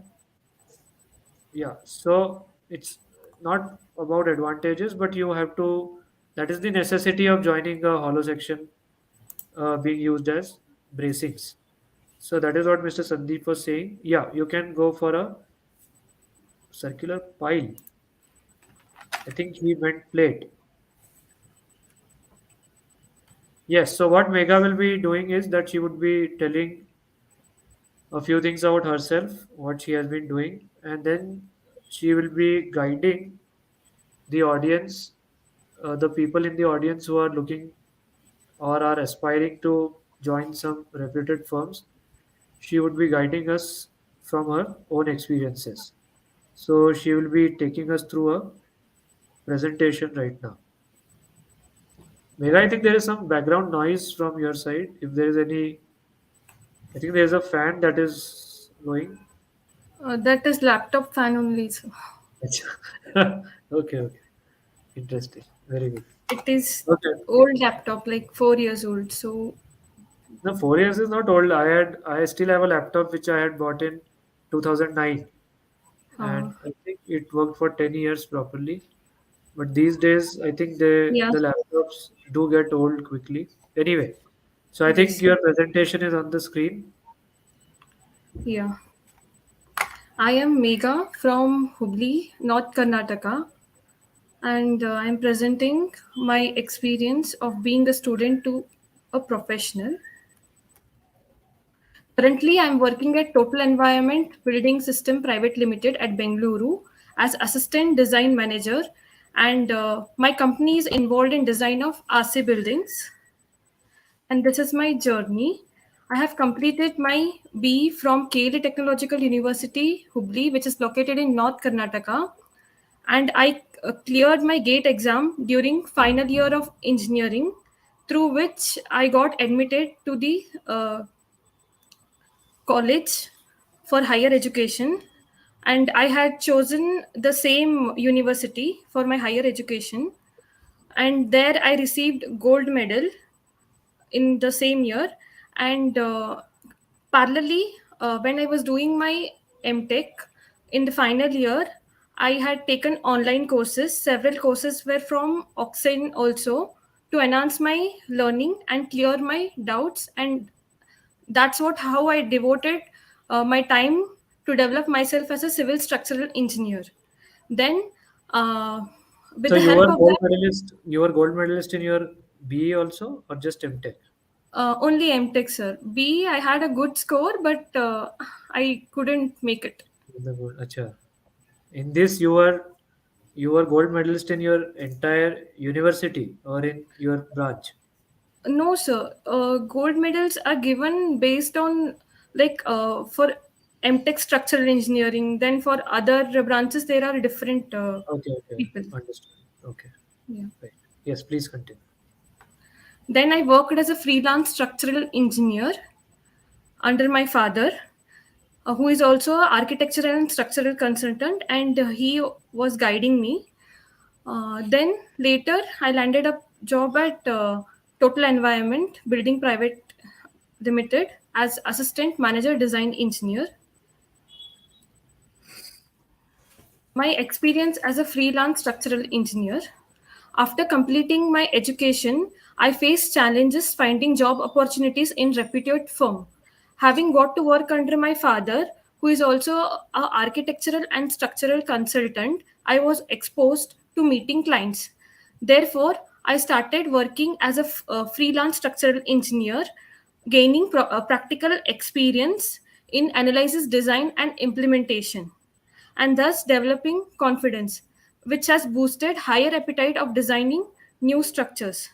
Yeah. So it's not about advantages, but you have to. That is the necessity of joining a hollow section being used as bracings. So that is what Mr. Sandeep was saying. Yeah, you can go for a circular pile. I think he meant plate. Yes, so what Mega will be doing is that she would be telling a few things about herself, what she has been doing, and then she will be guiding the audience, the people in the audience who are looking or are aspiring to join some reputed firms. She would be guiding us from her own experiences. So she will be taking us through a presentation right now. Mega, I think there is some background noise from your side. If there is any, I think there is a fan that is going. That is laptop fan only. So Achha. Okay, okay. Interesting. Very good. it is Okay. old laptop, like 4 years old. So No, 4 years is not old. I still have a laptop which I had bought in 2009, uh, and I think it worked for 10 years properly. But these days, I think yeah, the laptops do get old quickly. Anyway, so I think yes, your presentation is on the screen. yeah. I am Megha from Hubli, North Karnataka, and I'm presenting my experience of being a student to a professional. Currently, I'm working at Total Environment Building System Private Limited at Bengaluru as Assistant Design Manager, and my company is involved in design of RC buildings. And this is my journey. I have completed my BE from KL Technological University, Hubli, which is located in North Karnataka, and I cleared my GATE exam during final year of engineering, through which I got admitted to the college for higher education, and I had chosen the same university for my higher education, and there I received gold medal in the same year. And parallelly, when I was doing my MTech in the final year, I had taken online courses. Several courses were from AuxEn's also, to enhance my learning and clear my doubts. And that's what how I devoted my time to develop myself as a civil structural engineer. Then, uh, with So the you help were of gold that, medalist. You were gold medalist in your BE also, or just MTech? only MTech, sir. B, I had a good score, but I couldn't make it. The gold. Acha. In this, you were gold medalist in your entire university or in your branch. No, sir. Gold medals are given based on, like, for MTech structural engineering. Then for other branches, there are different Okay, okay, people. understood. Okay, Yeah. right. Yes, please continue. Then I worked as a freelance structural engineer under my father, who is also an architectural and structural consultant, and he was guiding me. Then later, I landed a job at Total Environment Building Private Limited as assistant manager design engineer. My experience as a freelance structural engineer. After completing my education, I faced challenges finding job opportunities in reputed firm. Having got to work under my father, who is also a architectural and structural consultant, I was exposed to meeting clients. Therefore, I started working as a freelance structural engineer, gaining practical experience in analysis, design, and implementation, and thus developing confidence, which has boosted higher appetite of designing new structures.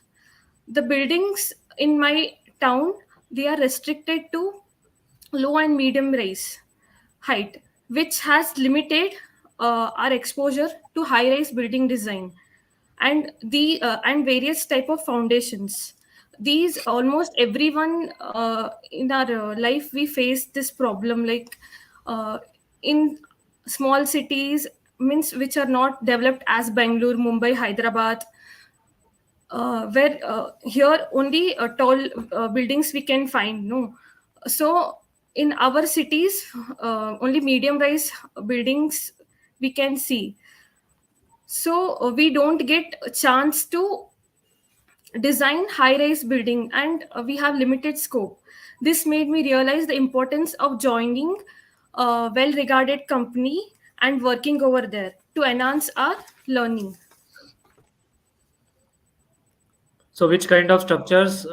The buildings in my town, they are restricted to low and medium rise height, which has limited our exposure to high rise building design and the and various type of foundations. These almost everyone in our life we face this problem, like uh, in small cities, means which are not developed as Bangalore, Mumbai, Hyderabad, where here only tall buildings we can find, no. So in our cities, only medium rise buildings we can see. So we don't get a chance to design high rise building, and we have limited scope. This made me realize the importance of joining a well regarded company and working over there to enhance our learning. So which kind of structures,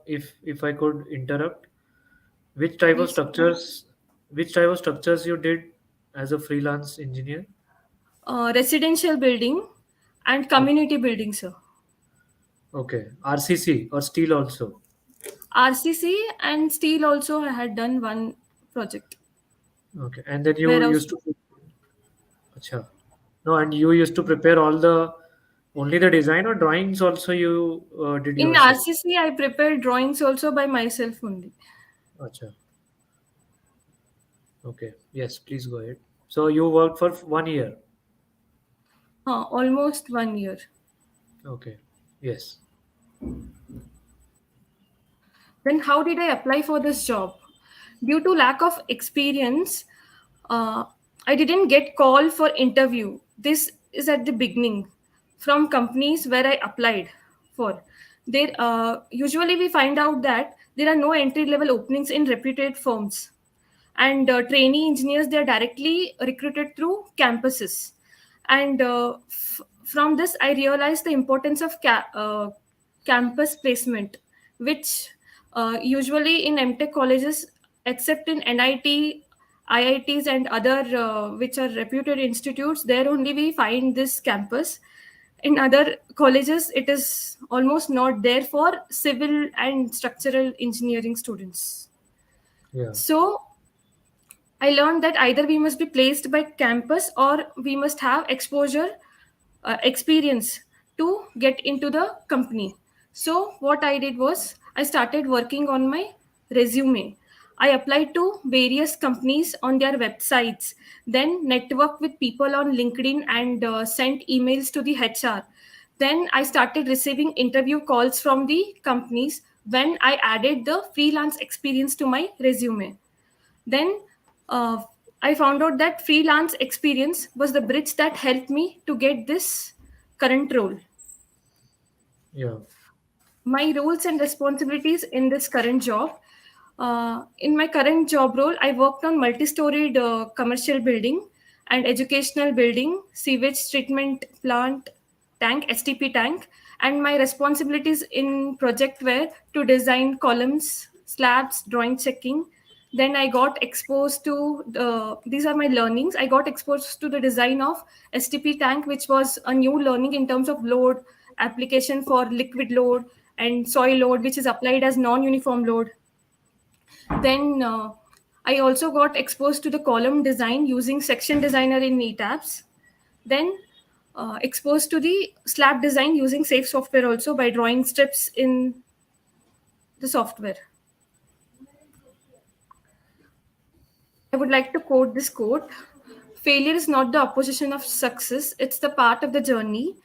if I could interrupt, which type of Please. structures, which type of structures you did as a freelance engineer? Residential building and Okay, community building, sir. okay. RCC or steel also. RCC and steel also I had done one project. Okay, and then you Warehouse. used to. Acha. No, and you used to prepare all the only the design or drawings also you did In yourself. RCC, I prepared drawings also by myself only. Acha. Okay. Yes, please go ahead. So you worked for 1 year. Almost 1 year. Okay. Yes. Then how did I apply for this job? Due to lack of experience, uh, I didn't get call for interview. This is at the beginning from companies where I applied for. There usually we find out that there are no entry level openings in reputed firms, and trainee engineers, they are directly recruited through campuses. And from this I realized the importance of campus placement, which usually in MTech colleges, except in NIT, IITs, and other which are reputed institutes, there only we find this campus. In other colleges it is almost not there for civil and structural engineering students. Yeah. So I learned that either we must be placed by campus or we must have exposure, experience to get into the company. So, what I did was I started working on my resume. I applied to various companies on their websites, then networked with people on LinkedIn and sent emails to the HR. Then I started receiving interview calls from the companies when I added the freelance experience to my resume. Then uh, I found out that freelance experience was the bridge that helped me to get this current role. Yeah. My roles and responsibilities in this current job. In my current job role, I worked on multi-storied commercial building and educational building, sewage treatment plant, tank, STP tank, and my responsibilities in project were to design columns, slabs, drawing checking. Then I got exposed to these are my learnings. I got exposed to the design of STP tank, which was a new learning in terms of load application for liquid load and soil load, which is applied as non-uniform load. Then I also got exposed to the column design using section designer in ETABS. Then exposed to the slab design using safe software also by drawing strips in the software. I would like to quote this quote: failure is not the opposition of success, it's the part of the journey.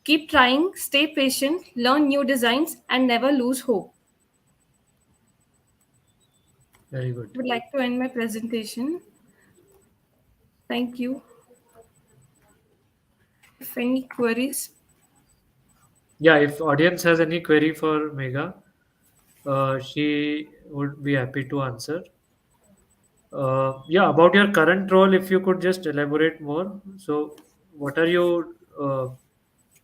Keep trying, stay patient, learn new designs, and never lose hope. Very I good. would like to end my presentation. Thank you. If any queries, Yeah, if audience has any query for Megha, she would be happy to answer. Yeah, about your current role, if you could just elaborate more. So, what are you?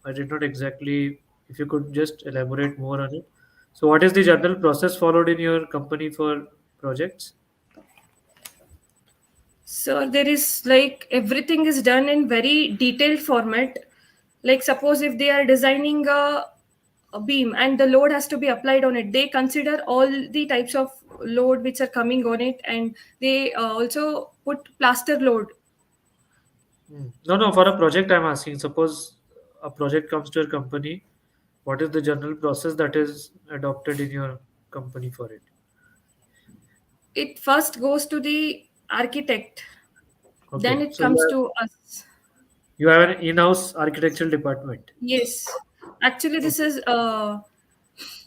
I did not exactly. If you could just elaborate more on it. So, what is the general process followed in your company for projects? so there is like everything is done in very detailed format. Like suppose if they are designing a beam and the load has to be applied on it, they consider all the types of load which are coming on it, and they also put plaster load. No, no. For a project, I'm asking. Suppose a project comes to your company. What is the general process that is adopted in your company for it? It first goes to the architect, then Okay. it So you comes have to us. you have an in-house architectural department. Yes, actually this Okay. is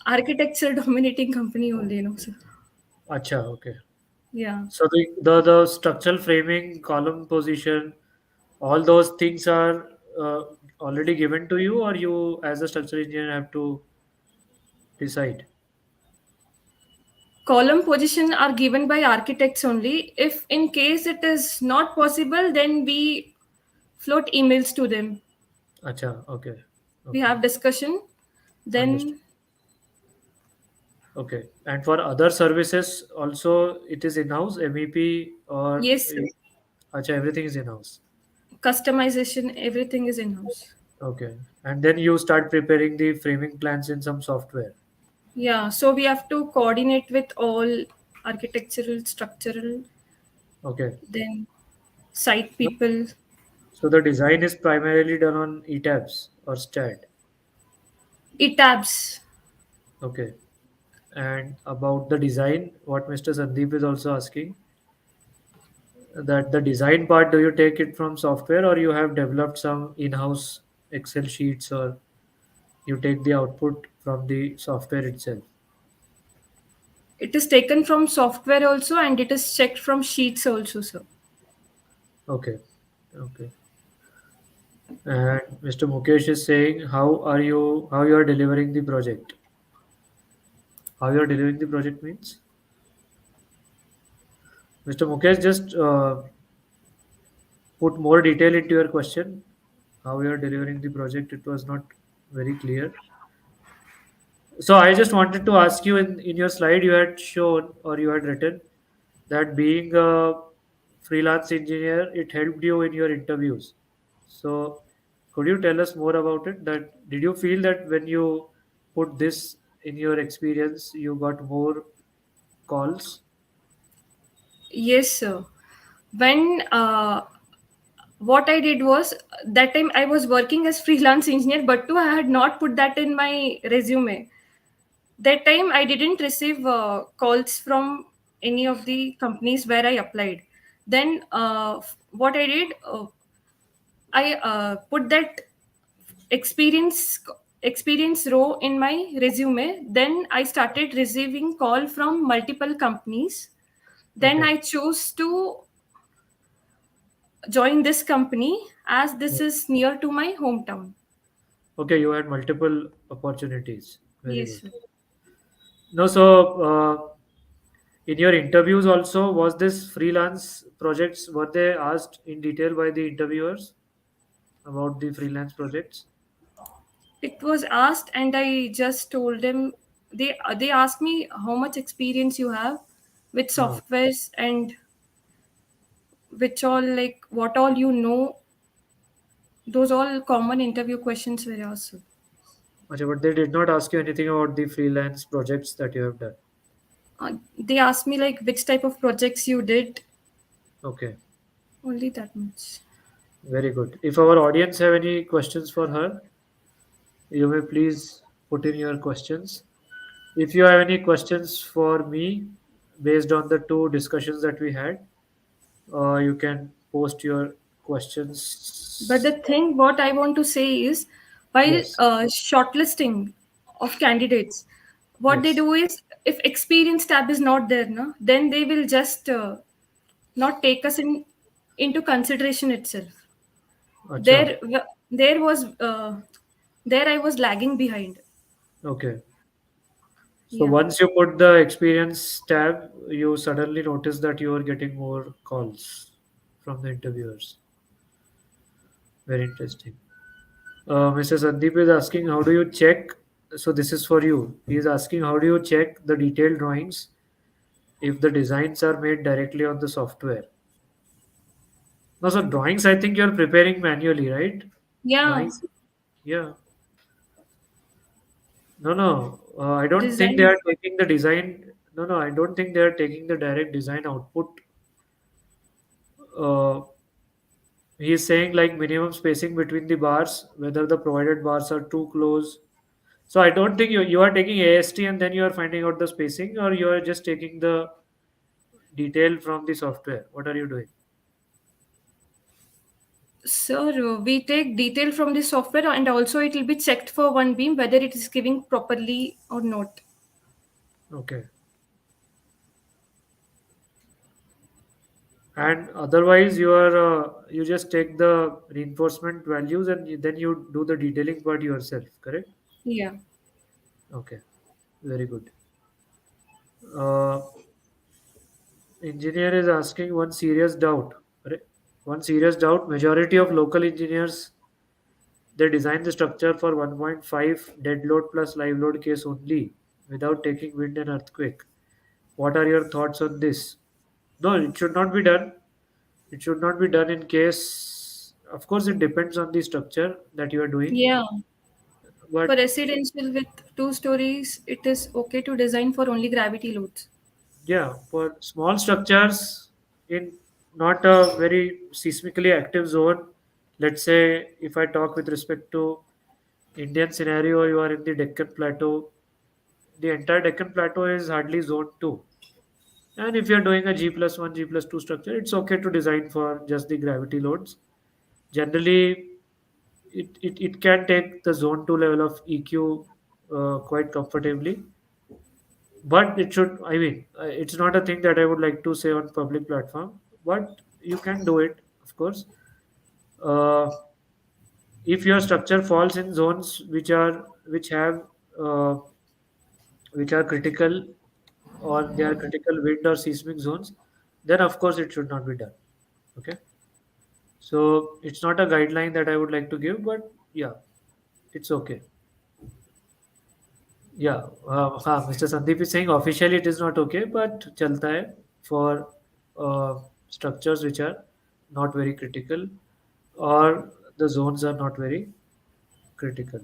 architecture dominating company only, so Acha. Okay. yeah. So the structural framing, column position, all those things are uh, already given to you, or you as a structural engineer have to decide. Column position are given by architects only. If in case it is not possible, then we float emails to them. Acha. Okay. We Okay. have discussion. Understood. Then Okay. And for other services also, it is in-house MEP or yes, acha, everything is in-house. customization, everything is in house. Okay. And then you start preparing the framing plans in some software. Yeah, so we have to coordinate with all architectural, structural, Okay. then site No. people. So the design is primarily done on ETABS or STAD. ETABS. Okay. And about the design, what Mr. Sandeep is also asking, that the design part, do you take it from software or you have developed some in-house Excel sheets or you take the output from the software itself? It is taken from software also, and it is checked from sheets also, sir. Okay. Okay. And Mr. Mukesh is saying, how you are delivering the project? How you are delivering the project means? Mr. Mukesh, just put more detail into your question. How you are delivering the project? It was not very clear. So I just wanted to ask you, in your slide you had shown or you had written that being a freelance engineer, it helped you in your interviews. So could you tell us more about it? That did you feel that when you put this in your experience, you got more calls? Yes, sir. When what I did was that time I was working as freelance engineer, but too I had not put that in my resume. That time I didn't receive calls from any of the companies where I applied. Then what I did, I put that experience experience row in my resume. Then I started receiving call from multiple companies. Then Okay. I chose to join this company as this is near to my hometown. Okay, you had multiple opportunities. Very Yes, good. sir. No, so in your interviews also, was this freelance projects, were they asked in detail by the interviewers about the freelance projects? It was asked, and I just told them. They asked me how much experience you have with Uh, softwares and which all like what all you know. Those all common interview questions were asked. okay, but they did not ask you anything about the freelance projects that you have done. They asked me like which type of projects you did. Okay, Only that much. very good. If our audience have any questions for her, you may please put in your questions. If you have any questions for me based on the two discussions that we had, you can post your But the questions. thing what I want to say is, while Yes, shortlisting of candidates, what they yes. do is if experience tab is not there, no, then they will just not take us into consideration itself. Acha. There, there was there I was lagging behind. Okay. So Yeah. once you put the experience tab, you suddenly notice that you are getting more calls from the interviewers. Very interesting. Mr. Sandeep is asking, how do you check? So this is for you. He is asking, how do you check the detailed drawings if the designs are made directly on the software? No, so drawings, I think you're preparing manually, right? Yeah. Drawings, yeah. No, no. I don't think they Design. are taking the design. No, no. I don't think they are taking the direct design output. Uh, he is saying like minimum spacing between the bars, whether the provided bars are too close. So I don't think you are taking AST and then you are finding out the spacing, or you are just taking the detail from the software. What are you doing? So we take detail from the software, and also it will be checked for one beam whether it is giving properly or not. Okay. And otherwise, you just take the reinforcement values and then you do the detailing part yourself. Correct? Yeah. Okay. Very good. Uh, Engineer is asking one serious doubt. Correct? One serious doubt. Majority of local engineers, they design the structure for 1.5 dead load plus live load case only, without taking wind and earthquake. What are your thoughts on this? No, it should not be done. It should not be done in case. Of course, it depends on the structure that you are doing. Yeah. For But residential with 2 stories, it is okay to design for only gravity loads. yeah, for small structures in not a very seismically active zone, let's say if I talk with respect to Indian scenario, you are in the Deccan Plateau. The entire Deccan Plateau is hardly zone 2. And if you're doing a G plus 1, G plus 2 structure, it's okay to design for just the gravity loads. Generally, it can take the zone 2 level of EQ quite comfortably. But it should, I mean, it's not a thing that I would like to say on public platform, but you can do it, of course. Uh, if your structure falls in zones uh, which are critical, or they are critical wind or seismic zones, then of course it should not be done. Okay, so it's not a guideline that I would like to give, but yeah, it's okay. Yeah, Mr. Sandeep is saying officially it is not okay, but chalta hai for uh, structures which are not very critical, or the zones are not very critical.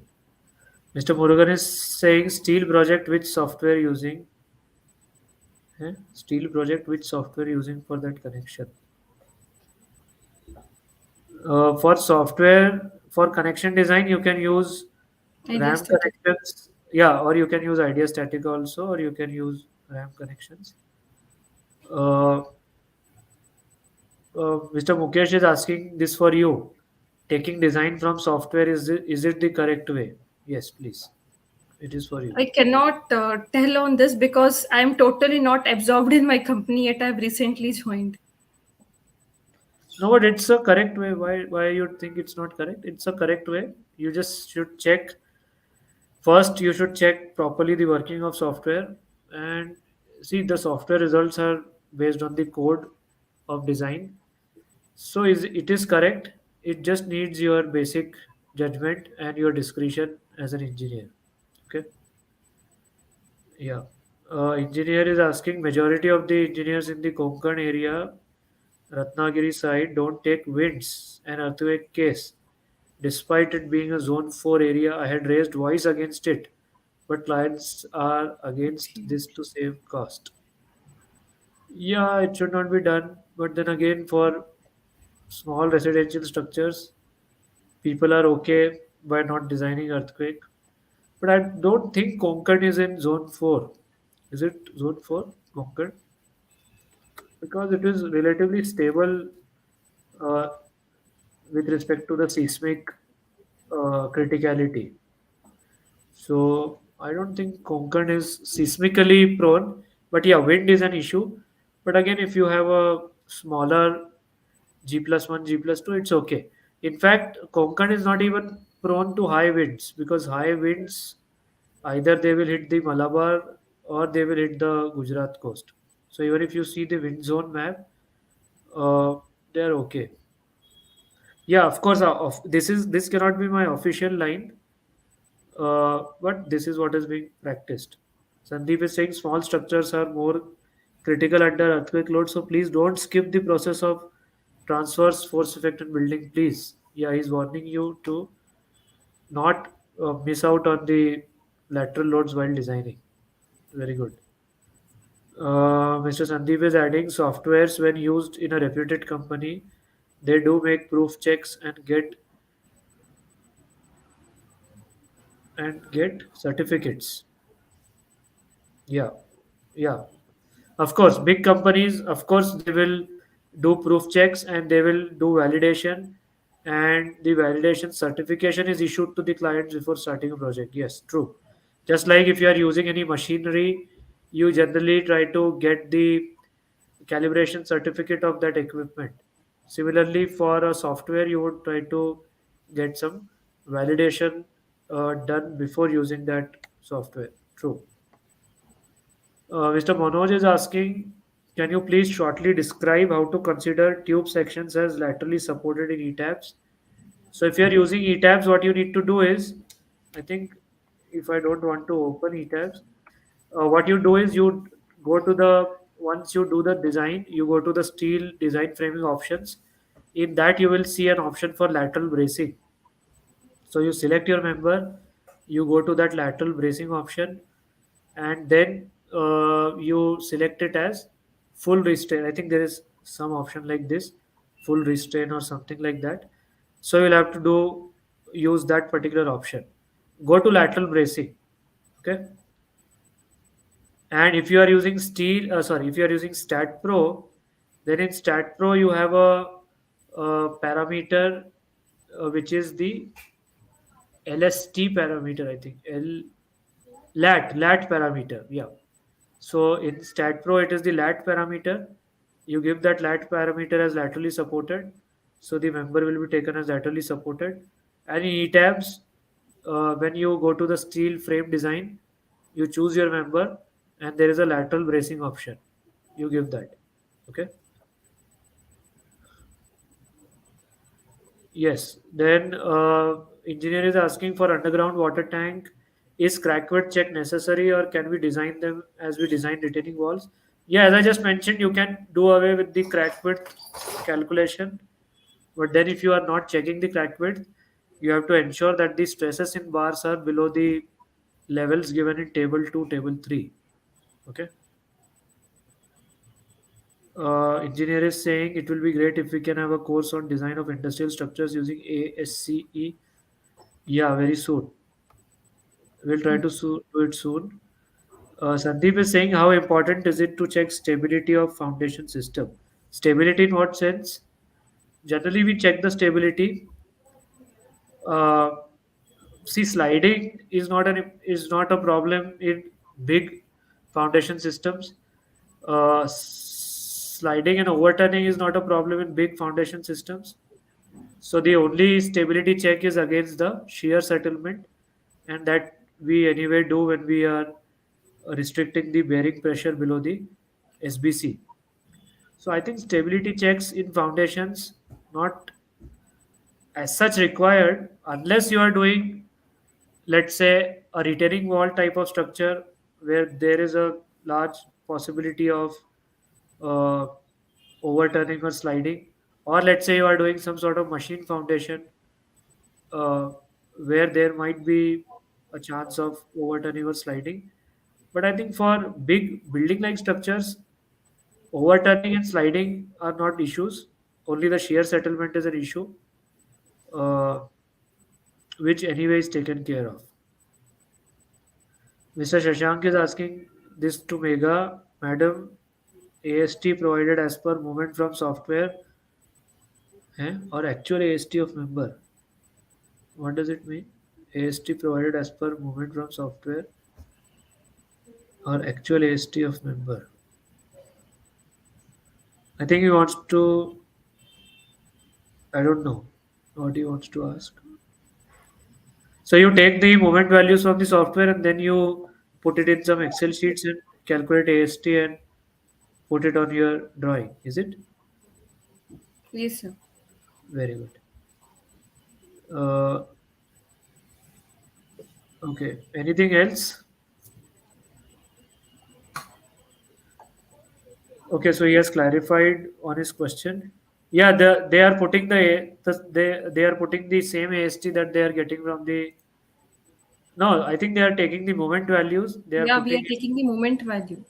Mr. Murugan is saying steel project which software using, steel project which software using for that connection. For software, for connection design, you can use Idea RAM static. connections. Yeah, or you can use Idea Static also, or you can use RAM connections. Uh, Mr. Mukesh is asking this for you. Taking design from software, is it the correct way? Yes, please. It is for you. I cannot tell on this because I am totally not absorbed in my company yet. I've recently joined. No, but it's a correct way. Why you think it's not correct? It's a correct way. You just should check. First, you should check properly the working of software, and see the software results are based on the code of design. So it is correct. It just needs your basic judgment and your discretion as an engineer. Okay. Yeah. Engineer is asking majority of the engineers in the Konkan area, Ratnagiri side, don't take winds and earthquake case. Despite it being a zone 4 area, I had raised voice against it, but clients are against this to save cost. Yeah, it should not be done. But then again, for small residential structures, people are okay by not designing earthquake. But I don't think Konkan is in zone 4. Is it zone 4, Konkan? Because it is relatively stable uh, with respect to the seismic criticality. So I don't think Konkan is seismically prone, but yeah, wind is an issue. But again, if you have a smaller G plus one, G plus two, it's okay. In fact, Konkan is not even prone to high winds, because high winds either they will hit the Malabar or they will hit the Gujarat coast. So even if you see the wind zone map, uh, they're okay. Yeah, of course. This cannot be my official line, but this is what is being practiced. Sandeep is saying small structures are more critical under earthquake load, so please don't skip the process of transverse force effect in building. Please, yeah, he's warning you to not miss out on the lateral loads while designing. Very good. Mr. Sandeep is adding softwares when used in a reputed company. They do make proof checks and get certificates. Yeah, yeah. Of course, big companies, of course, they will do proof checks and they will do validation, and the validation certification is issued to the clients before starting a project. Yes, true. Just like if you are using any machinery, you generally try to get the calibration certificate of that equipment. Similarly, for a software, you would try to get some validation done before using that software. True. Mr. Manoj is asking, can you please shortly describe how to consider tube sections as laterally supported in ETABS? So if you are using ETABS, what you need to do is, I think if I don't want to open ETABS, what you do is you go to the, once you do the design, you go to the steel design framing options. In that, you will see an option for lateral bracing. So you select your member, you go to that lateral bracing option, and then you select it as full restrain. I think there is some option like this, full restrain or something like that. So you'll have to do use that particular option. Go to lateral bracing, okay. And if you are using if you are using Stat Pro, then in Stat Pro you have a parameter which is the LST parameter. I think lat parameter. Yeah. So in Stat Pro, it is the lat parameter. You give that lat parameter as laterally supported, so the member will be taken as laterally supported. And in ETABS, when you go to the steel frame design, you choose your member, and there is a lateral bracing option. You give that. Okay. Yes. Then engineer is asking for underground water tank. Is crackwood check necessary, or can we design them as we design retaining walls? Yeah, as I just mentioned, you can do away with the crack width calculation. But then if you are not checking the crack width, you have to ensure that the stresses in bars are below the levels given in table 2, table 3. Okay. Engineer is saying it will be great if we can have a course on design of industrial structures using ASCE. Yeah, very soon. We'll try to do it soon. Sandeep is saying how important is it to check stability of foundation system? Stability in what sense? Generally, we check the stability. Uh, See, sliding is not a problem in big foundation systems. Sliding and overturning is not a problem in big foundation systems. So the only stability check is against the shear settlement, and that we anyway do when we are restricting the bearing pressure below the SBC. So I think stability checks in foundations not as such required unless you are doing, let's say, a retaining wall type of structure where there is a large possibility of uh, overturning or sliding, or let's say you are doing some sort of machine foundation uh, where there might be a chance of overturning or sliding. But I think for big building like structures, overturning and sliding are not issues. Only the shear settlement is an issue, uh, which anyway is taken care of. Mr. Shashank is asking this to Mega, Madam, AST provided as per movement from software, or actual AST of member. What does it mean? AST provided as per movement from software or actual AST of member. I think he wants to, I don't know. What he wants to ask. So you take the moment values from the software and then you put it in some Excel sheets and calculate AST and put it on your drawing. Is it? Yes, sir. Very good. Uh, okay. Anything else? Okay. So he has clarified on his question. Yeah, they are putting they are putting the same AST that they are getting from the. No, I think they are taking the moment values. They are Yeah, we putting are it. taking the moment value.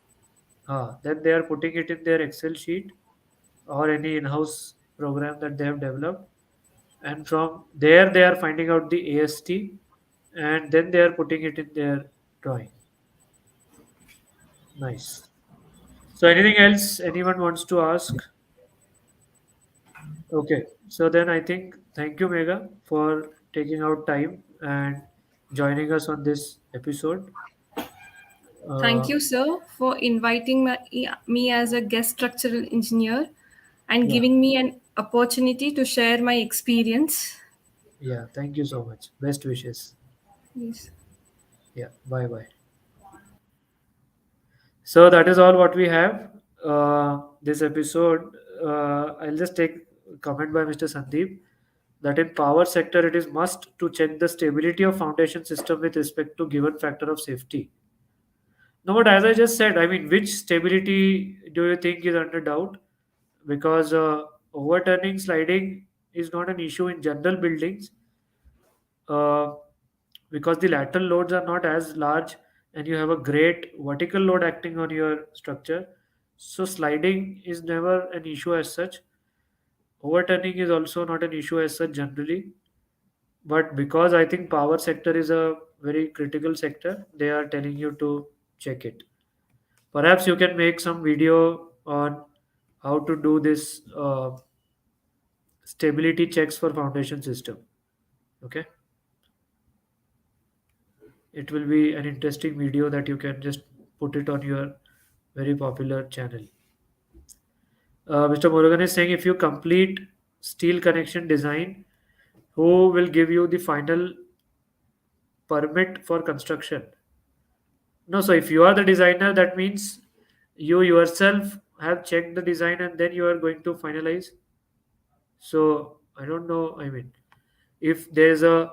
Then they are putting it in their Excel sheet or any in-house program that they have developed, and from there they are finding out the AST, and then they are putting it in their drawing. Nice. So anything else anyone wants to ask? Okay. So then I think thank you, Mega, for taking out time and joining us on this episode. Thank Uh, you, sir, for inviting me as a guest structural engineer and yeah, giving me an opportunity to share my experience. yeah. Thank you so much. Best wishes. Yes. Yeah. Bye bye. So that is all what we have. This episode, I'll just take comment by Mr. Sandeep that in power sector it is must to check the stability of foundation system with respect to given factor of safety. No, but as I just said, I mean, which stability do you think is under doubt? Because overturning, sliding is not an issue in general buildings, uh, because the lateral loads are not as large and you have a great vertical load acting on your structure. So sliding is never an issue as such. Overturning is also not an issue as such generally. But because I think power sector is a very critical sector, they are telling you to check it. Perhaps you can make some video on how to do this stability checks for foundation system. Okay, it will be an interesting video that you can just put it on your very popular channel. Mr. Murugan is saying if you complete steel connection design, who will give you the final permit for construction? No, so if you are the designer, that means you yourself have checked the design and then you are going to finalize. So I don't know. I mean, if there's a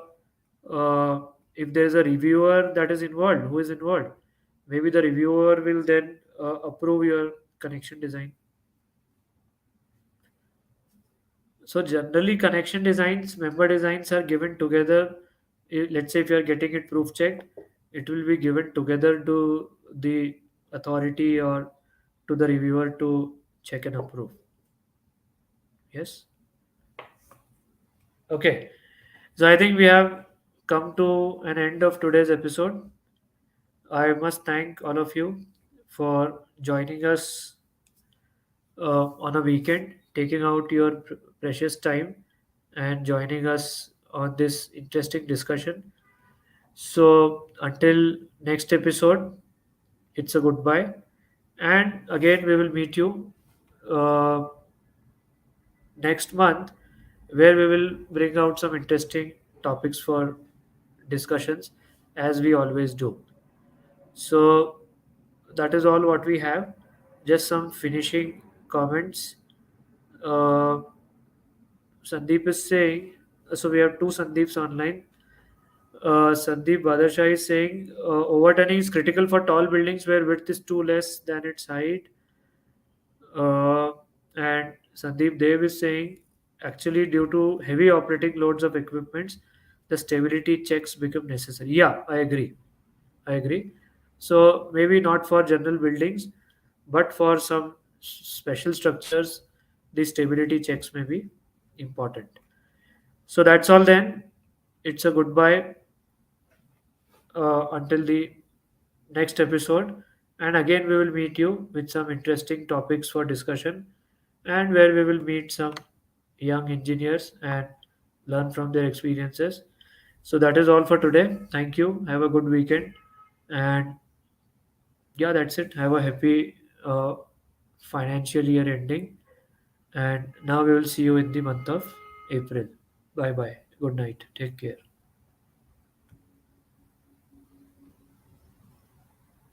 uh, if there's a reviewer that is involved, who is involved, maybe the reviewer will then approve your connection design. So generally, connection designs, member designs are given together. Let's say if you are getting it proof checked, it will be given together to the authority or to the reviewer to check and approve. Yes. Okay. So I think we have come to an end of today's episode. I must thank all of you for joining us on a weekend, taking out your precious time and joining us on this interesting discussion. So, until next episode, it's a goodbye. And again, we will meet you uh, next month where we will bring out some interesting topics for discussions as we always do. So, that is all what we have. Just some finishing comments. Uh, Sandeep is saying, so we have two Sandeeps online. Sandeep Badashah is saying overturning is critical for tall buildings where width is too less than its height. Uh, and Sandeep Dev is saying actually due to heavy operating loads of equipments, the stability checks become necessary. Yeah, I agree. I agree. So maybe not for general buildings, but for some special structures, the stability checks may be important. So that's all then. It's a goodbye until the next episode. And again, we will meet you with some interesting topics for discussion and where we will meet some young engineers and learn from their experiences. So that is all for today. Thank you. Have a good weekend. And yeah, that's it. Have a happy financial year ending. And now we will see you in the month of April. Bye bye. Good night. Take care.